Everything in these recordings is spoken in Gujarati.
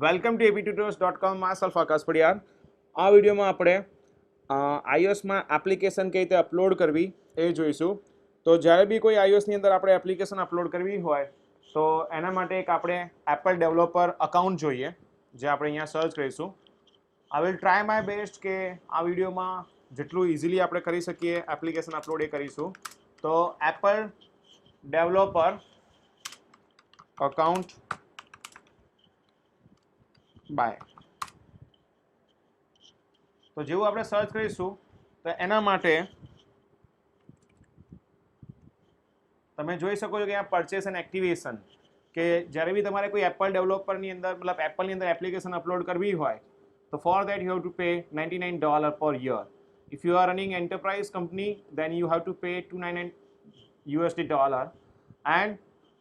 વેલકમ ટુ aptutors.com માં સલ્ફ આકાશ પડિયાર. આ વિડીયોમાં આપણે iOSમાં એપ્લિકેશન કઈ રીતે અપલોડ કરવી એ જોઈશું. તો જ્યારે બી કોઈ iOSની અંદર આપણે એપ્લિકેશન અપલોડ કરવી હોય તો એના માટે એક આપણે એપલ ડેવલપર અકાઉન્ટ જોઈએ, જે આપણે અહીંયા સર્ચ કરીશું. I will try my best કે આ વિડીયોમાં જેટલું ઇઝીલી આપણે કરી શકીએ એપ્લિકેશન અપલોડ એ કરીશું. તો એપલ ડેવલપર અકાઉન્ટ બાય, તો જેવું આપણે સર્ચ કરીશું તો એના માટે તમે જોઈ શકો છો કે અહીંયા પરચેસ એન્ડ એક્ટિવેશન, કે જ્યારે બી તમારે કોઈ એપલ ડેવલપરની અંદર મતલબ એપલની અંદર એપ્લિકેશન અપલોડ કરવી હોય તો for that you have to pay $99 પર year. If you are running enterprise company then you have to pay $299 and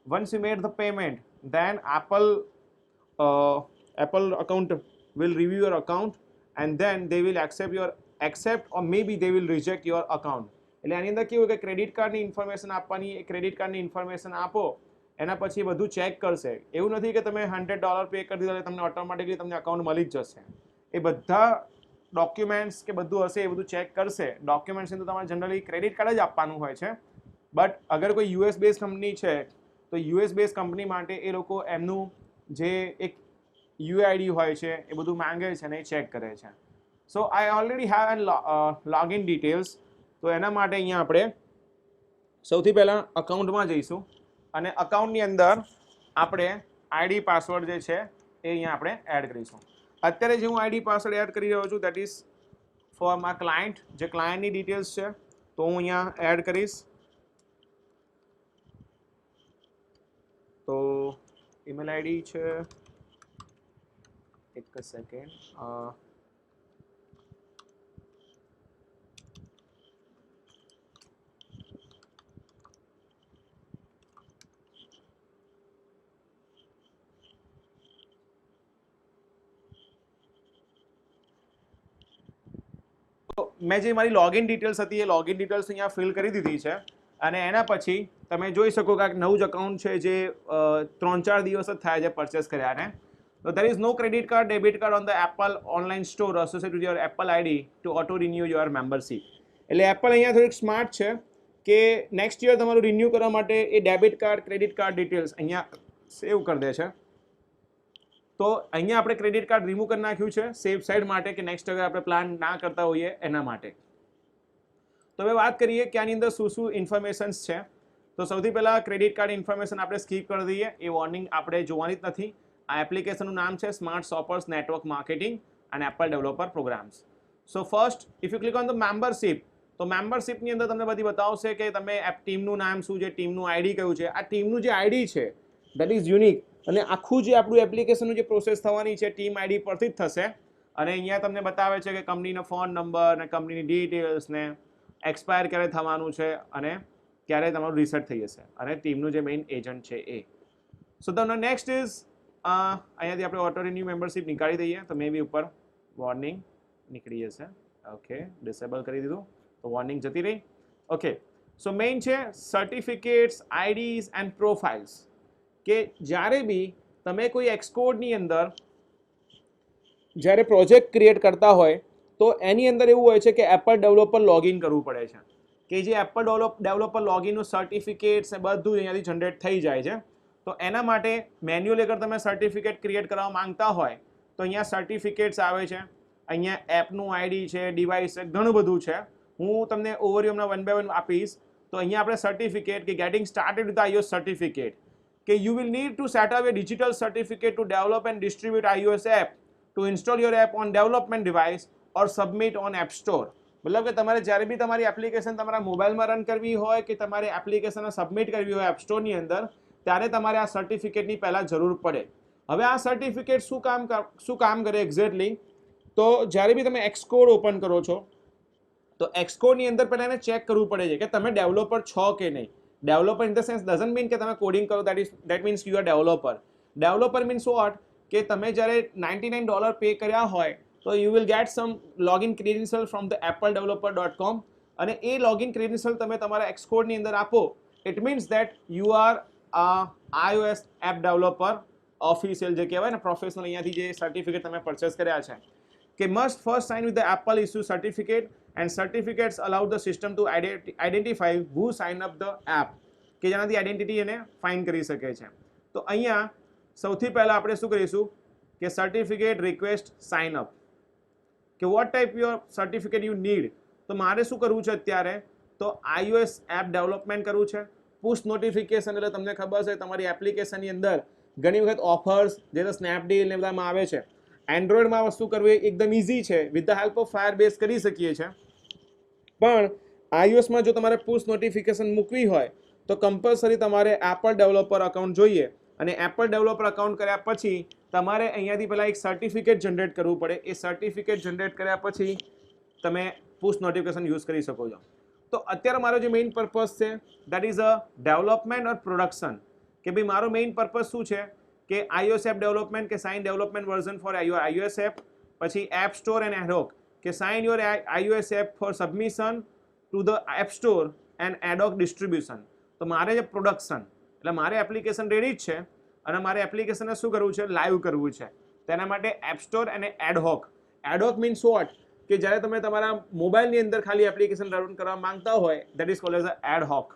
once you made the payment then Apple account will review your account and then they will accept or maybe they will reject your account. એટલે આની અંદર કેવું કે ક્રેડિટ કાર્ડની ઇન્ફોર્મેશન આપવાની, એ ક્રેડિટ કાર્ડની ઇન્ફોર્મેશન આપો એના પછી બધું ચેક કરશે. એવું નથી કે તમે $100 પે કરી દીધો એટલે તમને ઓટોમેટિકલી તમને અકાઉન્ટ મળી જ જશે. એ બધા ડોક્યુમેન્ટ્સ કે બધું હશે એ બધું ચેક કરશે. ડોક્યુમેન્ટ્સની તો તમારે જનરલી ક્રેડિટ કાર્ડ જ આપવાનું હોય છે, બટ અગર કોઈ યુએસ બેઝ કંપની છે તો યુએસ બેઝ કંપની માટે એ લોકો એમનું જે એક યુઆઈડી હોય છે એ બધું માંગે છે અને એ ચેક કરે છે. So I already have an login details. તો એના માટે અહીંયા આપણે સૌથી પહેલાં અકાઉન્ટમાં જઈશું અને અકાઉન્ટની અંદર આપણે આઈડી પાસવર્ડ જે છે એ અહીંયા આપણે એડ કરીશું. અત્યારે જે હું આઈડી પાસવર્ડ એડ કરી રહ્યો છું that is for my client, જે ક્લાયન્ટની ડિટેલ્સ છે તો હું અહીંયા એડ કરીશ. તો ઈમેલ આઈડી છે, એક સેકન્ડ, મેં જે મારી લોગિન ડિટેલ્સ હતી એ લોગિન ડિટેલ્સ અહીંયા ફિલ કરી દીધી છે અને એના પછી તમે જોઈ શકો કે આ નવું જ અકાઉન્ટ છે જે 3-4 દિવસ જ થયા છે purchase કર્યાને. So there is no credit card, debit card on the Apple online store associated with your Apple ID to auto renew your membership. એટલે એપલ અહીંયા થોડીક સ્માર્ટ છે કે નેક્સ્ટ યર તમારું રિન્યૂ કરવા માટે એ debit card, credit card details અહીંયા સેવ કરી દે છે. તો અહીંયા આપણે ક્રેડિટ કાર્ડ રિમૂવ કરી નાખ્યું છે સેફ સાઇડ માટે, કે નેક્સ્ટ અગર આપણે પ્લાન ના કરતા હોઈએ એના માટે. તો હવે વાત કરીએ કે આની અંદર શું શું ઇન્ફોર્મેશન્સ છે. તો સૌથી પહેલાં ક્રેડિટ કાર્ડ ઇન્ફોર્મેશન આપણે સ્કીપ કરી દઈએ, એ વોર્નિંગ આપણે જોવાની જ નથી. આ એપ્લિકેશનનું નામ છે સ્માર્ટ શોપર્સ નેટવર્ક માર્કેટિંગ અને Apple developer programs. So first if you click on the membership, તો મેમ્બરશિપની અંદર તમને બધી બતાવશે કે તમે ટીમનું નામ શું છે, ટીમનું આઈડી કયું છે. આ ટીમનું જે આઈડી છે દેટ ઇઝ યુનિક, અને આખું જે આપણું એપ્લિકેશનનું જે પ્રોસેસ થવાની છે ટીમ આઈડી પરથી જ થશે. અને અહીંયા તમને બતાવે છે કે કંપનીનો ફોન નંબર ને કંપનીની ડિટેલ્સ ને એક્સપાયર ક્યારે થવાનું છે અને ક્યારે તમારું રીસેટ થઈ જશે, અને ટીમનું જે મેઇન એજન્ટ છે એ. સો તમને નેક્સ્ટ ઇઝ અહીંયાથી આપણે ઓટો રિન્યુ મેમ્બરશિપ નીકાળી દઈએ તો મે બી ઉપર વોર્નિંગ નીકળી જશે. ઓકે, ડિસેબલ કરી દીધું તો વોર્નિંગ જતી રહી. ઓકે, સો મેઇન છે સર્ટિફિકેટ્સ, આઈડીઝ એન્ડ પ્રોફાઇલ્સ, કે જ્યારે બી તમે કોઈ એક્સકોડની અંદર જ્યારે પ્રોજેક્ટ ક્રિએટ કરતા હોય તો એની અંદર એવું હોય છે કે એપલ ડેવલપર લોગિન કરવું પડે છે, કે જે એપલ ડેવલપર લોગિનનું સર્ટિફિકેટ્સ ને બધું અહીંયાથી જનરેટ થઈ જાય છે. તો એના માટે મેન્યુઅલી અગર તમે સર્ટિફિકેટ ક્રિએટ કરવા માંગતા હોય તો અહીંયા સર્ટિફિકેટ્સ આવે છે, અહીંયા એપનું આઈડી છે, ડિવાઇસ છે, ઘણું બધું છે. હું તમને ઓવરવ્યુ હમણાં 1 by 1 આપીશ. તો અહીંયા આપણે સર્ટિફિકેટ કે getting started with iOS certificate, કે you will need to set up a digital certificate to develop and distribute iOS app, to install your app on development device or submit on app store. મતલબ કે તમારે જ્યારે બી તમારી એપ્લિકેશન તમારા મોબાઈલમાં રન કરવી હોય કે તમારે એપ્લિકેશનને સબમિટ કરવી હોય એપ સ્ટોરની અંદર, ત્યારે તમારે આ સર્ટિફિકેટની પહેલાં જરૂર પડે. હવે આ સર્ટિફિકેટ શું કામ કરે એક્ઝેક્ટલી, તો જ્યારે બી તમે એક્સકોડ ઓપન કરો છો તો એક્સકોડની અંદર પહેલાં એને ચેક કરવું પડે છે કે તમે ડેવલપર છો કે નહીં. Developer in the sense doesn't mean કે તમે કોડિંગ કરો, that means you are developer. Developer means what, કે તમે જ્યારે $99 પે કર્યા હોય તો you will get sum login credential from the apple-developer.com, અને એ લોગિન ક્રેડેન્શિયલ તમે તમારા એક્સકોડની અંદર આપો. It means that you are iOS app developer official જે કહેવાય ને પ્રોફેશનલ અહીંયાથી જે સર્ટિફિકેટ તમે પરચેસ કર્યા છે કે must first sign with the Apple issue certificate and certificates allow the system to identify who sign up the app કે જેનાથી આઈડેન્ટિટી એને ફાઇન્ડ કરી શકે છે. તો અહીંયા સૌથી પહેલાં આપણે શું કરીશું કે સર્ટિફિકેટ રિક્વેસ્ટ સાઇન અપ કે what type your certificate you need. તો મારે શું કરવું છે અત્યારે તો iOS એપ ડેવલપમેન્ટ કરવું છે. પુશ નોટિફિકેશન એટલે તમને ખબર છે તમારી એપ્લિકેશનની અંદર ઘણી વખત ઓફર્સ જે તો સ્નેપડીલ ને બધામાં આવે છે. એન્ડ્રોઈડમાં વસ્તુ કરવી એકદમ ઇઝી છે, વિથ ધ હેલ્પ ઓફ ફાયરબેઝ કરી શકીએ છીએ. પણ iOSમાં જો તમારે પુશ નોટિફિકેશન મૂકવી હોય તો કમ્પલસરી તમારે એપલ ડેવલપર અકાઉન્ટ જોઈએ અને એપલ ડેવલપર અકાઉન્ટ કર્યા પછી તમારે અહીંયાથી પહેલાં એક સર્ટિફિકેટ જનરેટ કરવું પડે. એ સર્ટિફિકેટ જનરેટ કર્યા પછી તમે પુશ નોટિફિકેશન યુઝ કરી શકો છો. તો અત્યારે મારો જે મેઇન પર્પઝ છે that is a development or production કે ભાઈ મારો મેઇન પર્પઝ શું છે કે iOS એપ ડેવલપમેન્ટ કે sign development version for iOS app, પછી એપ સ્ટોર એન્ડ એડહોક કે sign your iOS app for submission to the app store and ad hoc distribution. તો મારે જે પ્રોડક્શન એટલે મારે એપ્લિકેશન રેડી જ છે અને મારે એપ્લિકેશનને શું કરવું છે લાઈવ કરવું છે. તેના માટે એપ સ્ટોર અને એડહોક. એડહોક મીન્સ વોટ કે જ્યારે તમે તમારા મોબાઈલની અંદર ખાલી એપ્લિકેશન ડાઉનલોડ કરવા માંગતા હોય that is called as a ad hoc.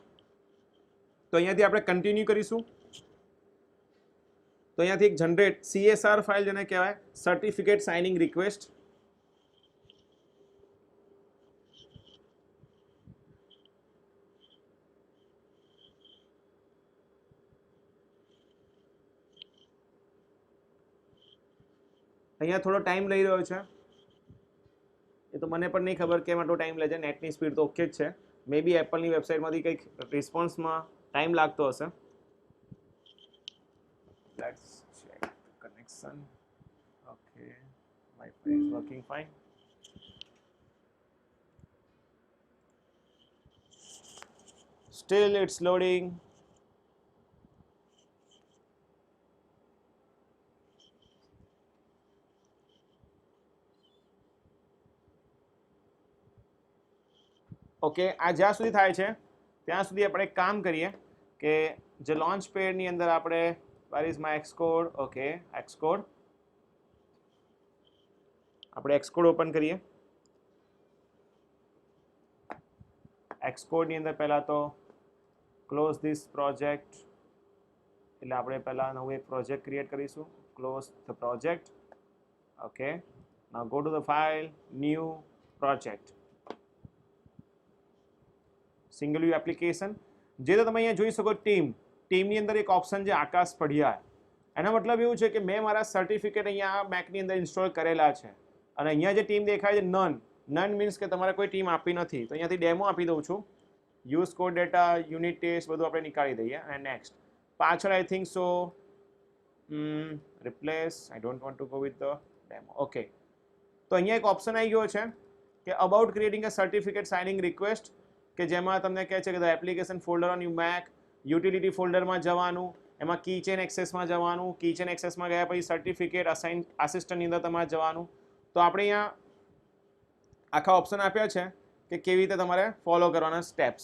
તો અહીંયાથી આપણે કન્ટિન્યુ કરીશું. તો અહીંયાથી એક જનરેટ CSR ફાઇલ જેને કહેવાય સર્ટિફિકેટ સાઇનિંગ રિક્વેસ્ટ. અહીંયા થોડો ટાઈમ લઈ રહ્યો છે, એ તો મને પણ નહીં ખબર કેમ આટલો ટાઈમ લે છે. નેટની સ્પીડ તો ઓકે જ છે. મે બી એપલની વેબસાઇટમાંથી કંઈક રિસ્પોન્સમાં ટાઈમ લાગતો હશે. Let's check connection. Okay, wifi is working fine. Still it's loading. Okay, આ જ્યાં સુધી થાય છે ત્યાં સુધી આપણે એક કામ કરીએ કે જે લોન્ચ પેડની અંદર આપણે વેર ઇઝ માય એક્સકોડ. ઓકે, એક્સકોડ આપણે એક્સકોડ ઓપન કરીએ. એક્સકોડની અંદર પહેલાં તો ક્લોઝ ધીસ પ્રોજેક્ટ એટલે આપણે પહેલાં નવું એક પ્રોજેક્ટ ક્રિએટ કરીશું. Close the project. Okay, now go to the file, new project, single view application. જે તો તમે અહીંયા જોઈ શકો ટીમની અંદર એક ઓપ્શન છે આકાશ પઢિયાર. એનો મતલબ એવું છે કે મેં મારા સર્ટિફિકેટ અહીંયા મેકની અંદર ઇન્સ્ટોલ કરેલા છે અને અહીંયા જે ટીમ દેખાય છે નન મીન્સ કે તમારે કોઈ ટીમ આપી નથી. તો અહીંયાથી ડેમો આપી દઉં છું. Use code data, unit test બધું આપણે નીકાળી દઈએ અને નેક્સ્ટ. પાછળ I think so replace, I don't want to go with the demo. Okay, તો અહીંયા એક ઓપ્શન આવી ગયો છે કે about creating a certificate signing request કે જેમાં તમને કહે છે કે the application folder on you Mac, utility ફોલ્ડરમાં જવાનું, એમાં કીચેન એક્સેસમાં જવાનું, કીચેન એક્સેસમાં ગયા પછી સર્ટિફિકેટ આસિસ્ટન્ટની અંદર તમારે જવાનું. તો આપણે અહીંયા આખા ઓપ્શન આપ્યા છે કે કેવી રીતે તમારે ફોલો કરવાના સ્ટેપ્સ.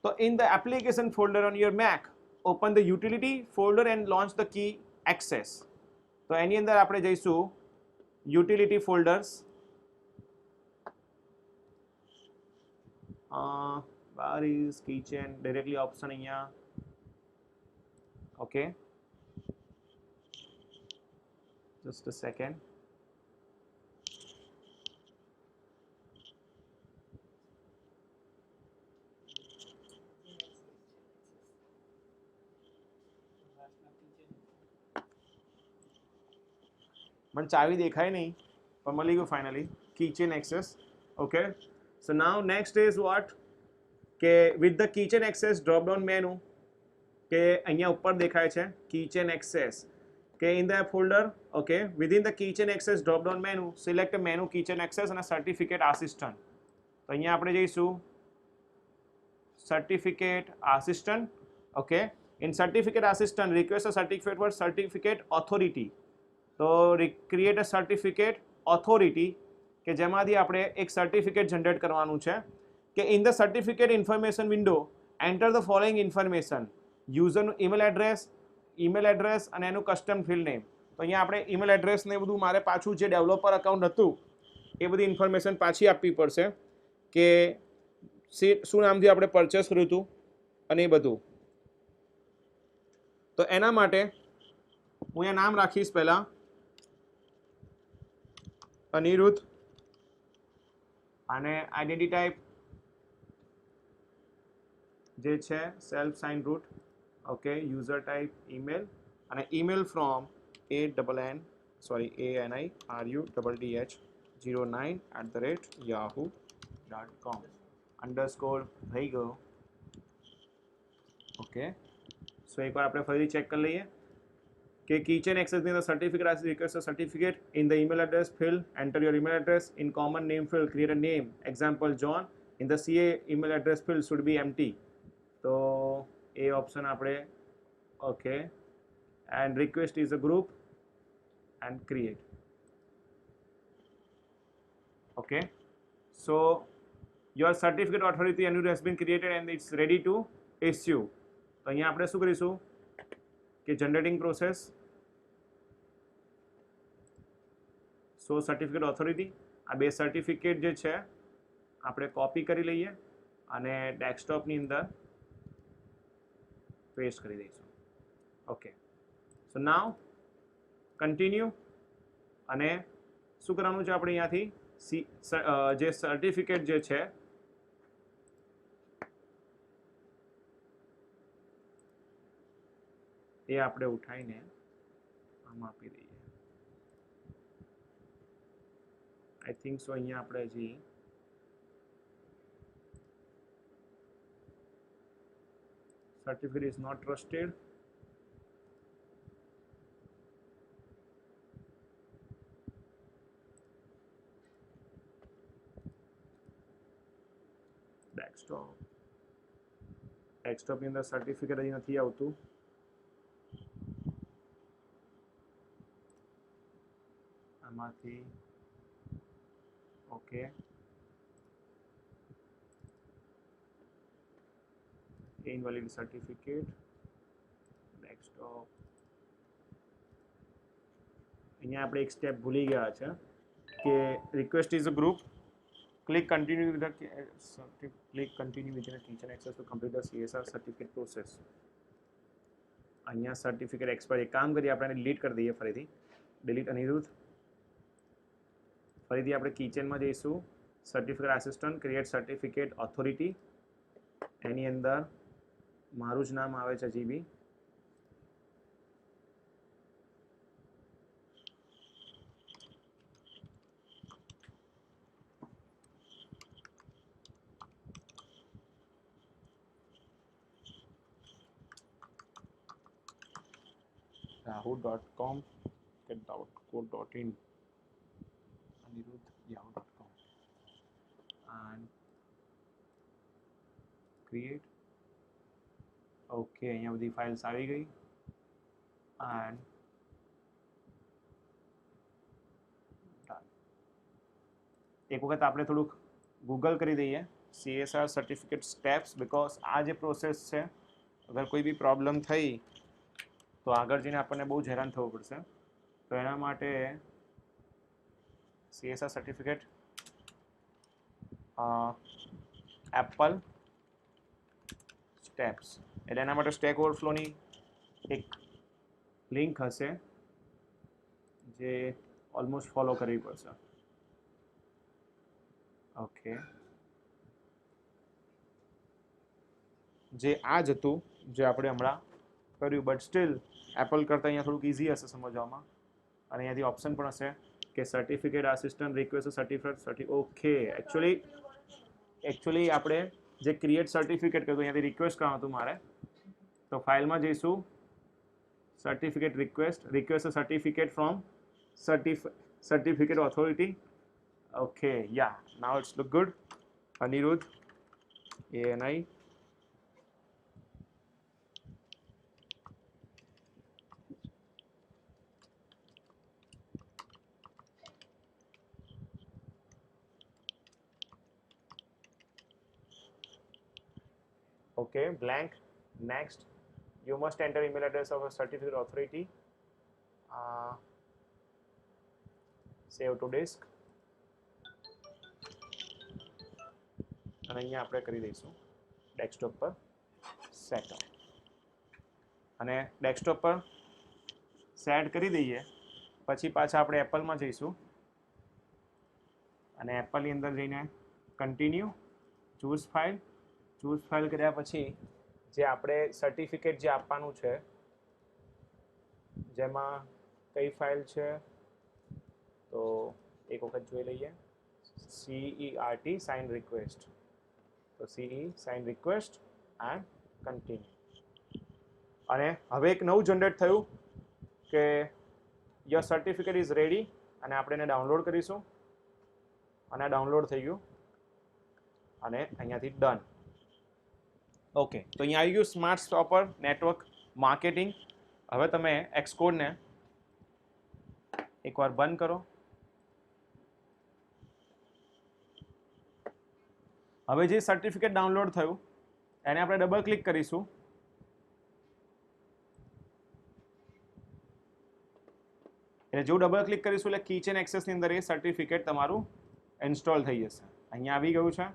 તો in the application folder on your Mac open the utility folder and launch the key access. તો એની અંદર આપણે જઈશું utility folders. where is keychain directly option અહીંયા. okay, just a second. મને ચાવી દેખાય નહીં પણ મળી ગયું finally keychain access. Okay, so now next is what કે with the keychain access drop down menu કે અહીંયા ઉપર દેખાય છે keychain access કે in the folder. okay, within the keychain access drop down menu select menu keychain access અને certificate assistant. તો અહીંયા આપણે જઈશું certificate assistant. okay, in certificate assistant request a certificate for certificate authority. તો create a certificate authority કે જેમાંથી આપણે એક સર્ટિફિકેટ જનરેટ કરવાનું છે કે in the certificate information window enter the following information: યુઝરનું ઈમેલ એડ્રેસ, ઈમેલ એડ્રેસ અને એનું કસ્ટમ ફિલ્ડ નેમ. તો અહીંયા આપણે ઈમેલ એડ્રેસ ને બધું મારે પાછું જે ડેવલપર અકાઉન્ટ હતું એ બધી ઇન્ફોર્મેશન પાછી આપવી પડશે કે શું નામથી આપણે પરચેસ કર્યું હતું અને એ બધું. તો એના માટે હું અહીંયા નામ રાખીશ પહેલાં અનિરુદ્ધ અને આઈડેન્ટિટી ટાઈપ જે છે self sign root. Okay, user type email અને ઈમેલ ફ્રોમ ANNIRUDDH09@yahoo.com અંડરસ્કોર થઈ ગયો. ઓકે, સો એકવાર આપણે ફરીથી ચેક કરી લઈએ કે keychain access the certificate as request a certificate in the email address field. Enter your email address in common name field. Create a name, example John. In the CA email address field should be empty. So a option આપણે okay, and request is a group and create. Okay, so your certificate authority annual has been created and it's ready to issue. તો અહીંયા આપણે શું કરીશું કે જનરેટિંગ પ્રોસેસ સો સર્ટિફિકેટ ઓથોરિટી આ બે સર્ટિફિકેટ જે છે આપણે કોપી કરી લઈએ અને ડેસ્કટોપની અંદર પેસ્ટ કરી દઈશું. ઓકે, સો નાવ કન્ટિન્યુ અને શું કરવાનું છે આપણે અહીંયાથી જે સર્ટિફિકેટ જે છે એ આપણે ઉઠાઈને આમાં આપી દઈએ. આઈ થિંક સો અહીંયા આપણે હજી certificate is not trusted. ડેસ્કટોપની અંદર સર્ટિફિકેટ હજી નથી આવતું. આમાંથી ઓકે, invalid certificate desktop. અહીંયા આપણે એક સ્ટેપ ભૂલી ગયા છે કે request is a group. Click continue with the keychain access to complete the CSR certificate process. અહીંયા સર્ટિફિકેટ એક્સપાયર. એક કામ કરીએ આપણે ડિલીટ કરી દઈએ ફરીથી. ડિલીટ અનિરુદ્ધ. ફરીથી આપણે કીચેનમાં જઈશું. Certificate assistant create certificate authority. એની અંદર મારું જ નામ આવે છે હજી બી. yahoo.com .co.in anirudh.yahoo.com and create. Okay, અહીંયા બધી ફાઇલ્સ આવી ગઈ and એક વખત આપણે થોડુંક ગૂગલ કરી દઈએ CSR સર્ટિફિકેટ સ્ટેપ્સ, બીકોઝ આ જે પ્રોસેસ છે અગર કોઈ બી પ્રોબ્લેમ થઈ તો આગળ જઈને આપણને બહુ જ હેરાન થવું પડશે. તો એના માટે CSR સર્ટિફિકેટ એપલ સ્ટેપ્સ એટલે એના માટે સ્ટેક ઓવરફ્લોની એક લિંક હશે જે ઓલમોસ્ટ ફોલો કરવી પડશે. ઓકે, જે આ જ હતું જે આપણે હમણાં કર્યું, બટ સ્ટીલ એપલ કરતાં અહીંયા થોડુંક ઇઝી હશે સમજવામાં. અને અહીંયાથી ઓપ્શન પણ હશે કે certificate assistant request certificate. Okay, actually આપણે જે ક્રિએટ સર્ટિફિકેટ કર્યું અહીંયાથી રિક્વેસ્ટ કરવાનું હતું મારે. તો ફાઇલમાં જઈશું, certificate request certificate from certificate authority. Okay, ya, now it's look good. Aniruddh ANI. Okay, blank. Next. You must enter email address of a certificate authority. Save to disk. અને અહીંયા આપણે કરી દઈશું ડેસ્કટોપ પર સેટઅપ. અને ડેસ્કટોપ પર સેટ કરી દઈએ પછી પાછા આપણે એપલમાં જઈશું અને એપલની અંદર જઈને કન્ટિન્યુ ચૂઝ ફાઇલ કર્યા પછી જે આપણે સર્ટિફિકેટ જે આપવાનું છે જેમાં કઈ ફાઇલ છે તો એક વખત જોઈ લઈએ. CERT sign request. તો CE sign request and continue. અને હવે એક નવું જનરેટ થયું કે યોર સર્ટિફિકેટ ઇઝ રેડી અને આપણે એને ડાઉનલોડ કરીશું અને ડાઉનલોડ થઈ ગયું અને અહીંયાથી ડન. ઓકે, તો અહીંયા આવી ગયું સ્માર્ટ શોપર નેટવર્ક માર્કેટિંગ. હવે તમે એક્સકોડને એકવાર બંધ કરો. હવે જે સર્ટિફિકેટ ડાઉનલોડ થયું એને આપણે ડબલ ક્લિક કરીશું. એટલે જો ડબલ ક્લિક કરીશું એટલે કિચન એક્સેસની અંદર એ સર્ટિફિકેટ તમારું ઇન્સ્ટોલ થઈ જશે. અહીંયા આવી ગયું છે.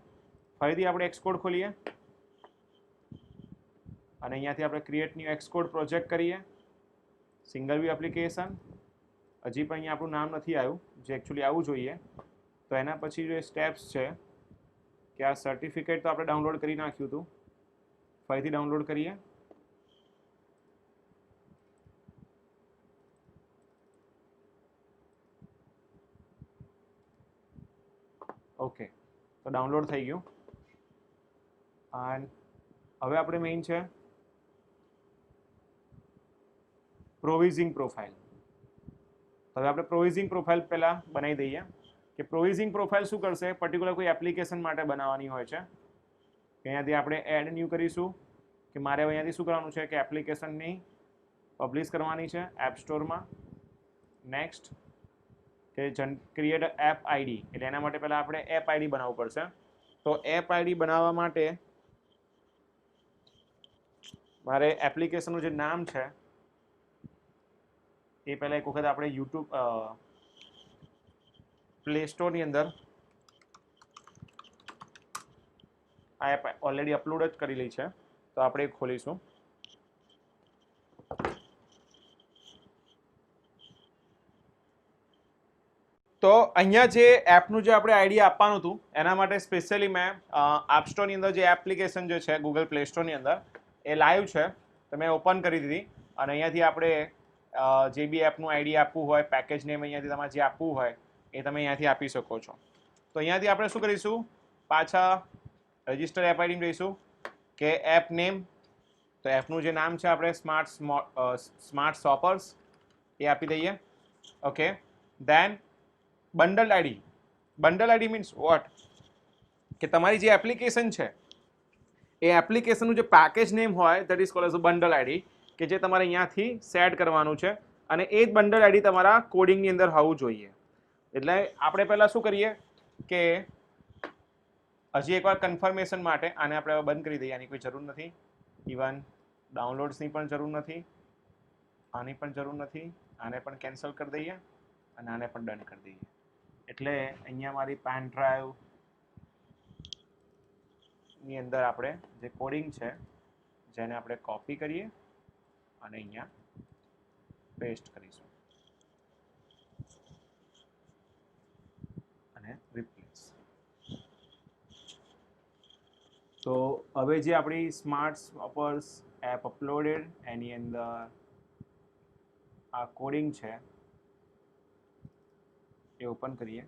ફરીથી આપણે એક્સકોડ ખોલીએ અને અહીંયાથી આપણે ક્રિએટ ન્યૂ એક્સકોડ પ્રોજેક્ટ કરીએ. Single view application. હજી પણ અહીંયા આપણું નામ નથી આવ્યું જે એકચ્યુઅલી આવવું જોઈએ. તો એના પછી જે સ્ટેપ્સ છે કે આ સર્ટિફિકેટ તો આપણે ડાઉનલોડ કરી નાખ્યું હતું, ફરીથી ડાઉનલોડ કરીએ. ઓકે, તો ડાઉનલોડ થઈ ગયું. એન્ડ હવે આપણે મેઇન છે પ્રોવિઝિંગ પ્રોફાઇલ. હવે આપણે પ્રોવિઝિંગ પ્રોફાઇલ પહેલાં બનાવી દઈએ કે પ્રોવિઝિંગ પ્રોફાઇલ શું કરશે, પર્ટિક્યુલર કોઈ એપ્લિકેશન માટે બનાવવાની હોય છે. અહીંયાથી આપણે એડ ન્યૂ કરીશું કે મારે અહીંયાથી શું કરવાનું છે કે એપ્લિકેશનની પબ્લિશ કરવાની છે એપ સ્ટોરમાં. નેક્સ્ટ કે ક્રિએટ એપ આઈડી, એટલે એના માટે પહેલાં આપણે એપ આઈડી બનાવવું પડશે. તો એપ આઈડી બનાવવા માટે મારે એપ્લિકેશનનું જે નામ છે એ પહેલાં એક વખત આપણે યુટ્યુબ પ્લે સ્ટોરની અંદર આ એપ ઓલરેડી અપલોડ જ કરેલી છે તો આપણે ખોલીશું. તો અહીંયા જે એપનું જે આપણે આઈડિયા આપવાનું હતું એના માટે સ્પેશિયલી મેં એપ સ્ટોરની અંદર જે એપ્લિકેશન જે છે ગૂગલ પ્લે સ્ટોરની અંદર એ લાઈવ છે તો મેં ઓપન કરી દીધી અને અહીંયાથી આપણે જે બી એપનું આઈડી આપવું હોય, પેકેજ નેમ અહીંયાથી તમારે જે આપવું હોય એ તમે અહીંયાથી આપી શકો છો. તો અહીંયાથી આપણે શું કરીશું, પાછા રજિસ્ટર એપ આઈડી જઈશું કે એપ નેમ. તો એપનું જે નામ છે આપણે સ્માર્ટ શોપર્સ એ આપી દઈએ. Okay, then bundle ID. Bundle ID means what કે તમારી જે એપ્લિકેશન છે એ એપ્લિકેશનનું જે પેકેજ નેમ હોય that is called as bundle ID કે જે તમારે અહીંયાથી સેટ કરવાનું છે અને એ જ બંડલ આઈડી તમારા કોડિંગની અંદર હોવું જોઈએ. એટલે આપણે પહેલાં શું કરીએ કે હજી એકવાર કન્ફર્મેશન માટે આને આપણે બંધ કરી દઈએ, આની કોઈ જરૂર નથી. ઇવન ડાઉનલોડ્સની પણ જરૂર નથી, આની પણ જરૂર નથી. આને પણ કેન્સલ કરી દઈએ અને આને પણ ડન કરી દઈએ. એટલે અહીંયા મારી પેન ડ્રાઈવની અંદર આપણે જે કોડિંગ છે જેને આપણે કોપી કરીએ અને અહીંયા પેસ્ટ કરીશું અને રિપ્લેસ. તો હવે જે આપણી સ્માર્ટ શોપર્સ એપ અપલોડેડ એની અંદર આ કોડિંગ છે એ ઓપન કરીએ.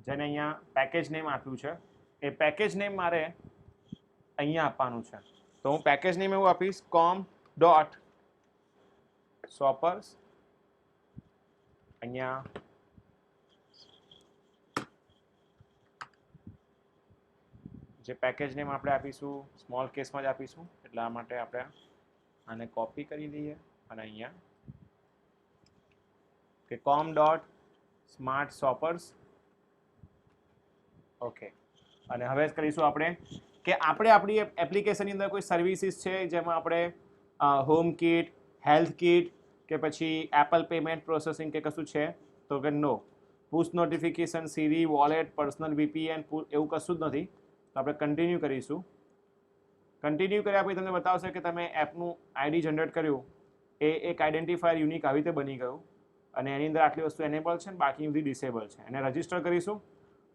જેને અહીંયા પેકેજ નેમ આપ્યું છે એ પેકેજ નેમ મારે અહીંયા આપવાનું છે. તો હું પેકેજ નેમ એવું આપીશ com.shoppers. અહીંયા જે પેકેજ નેમ આપણે આપીશું સ્મોલ કેસમાં જ આપીશું એટલા માટે આપણે આને કોપી કરી લઈએ અને અહીંયા કે com.shoppers સ્માર્ટ શોપર્સ. ઓકે, અને હવે કરીશું આપણે કે આપણે આપણી એપ્લિકેશનની અંદર કોઈ સર્વિસીસ છે જેમાં આપણે હોમ કિટ, હેલ્થ કિટ કે પછી એપલ પેમેન્ટ પ્રોસેસિંગ કે કશું છે? તો કે નો. પુશ નોટિફિકેશન, સીરી, વોલેટ, પર્સનલ VPN એવું કશું જ નથી. તો આપણે કન્ટિન્યુ કરીશું. કન્ટિન્યુ કર્યા પછી તમને બતાવશે કે તમે એપનું આઈડી જનરેટ કર્યું એ એક આઈડેન્ટિફાયર યુનિક આવી રીતે બની ગયું અને એની અંદર આટલી વસ્તુ એનેબલ છે, બાકી બધી ડિસેબલ છે. એને રજિસ્ટર કરીશું.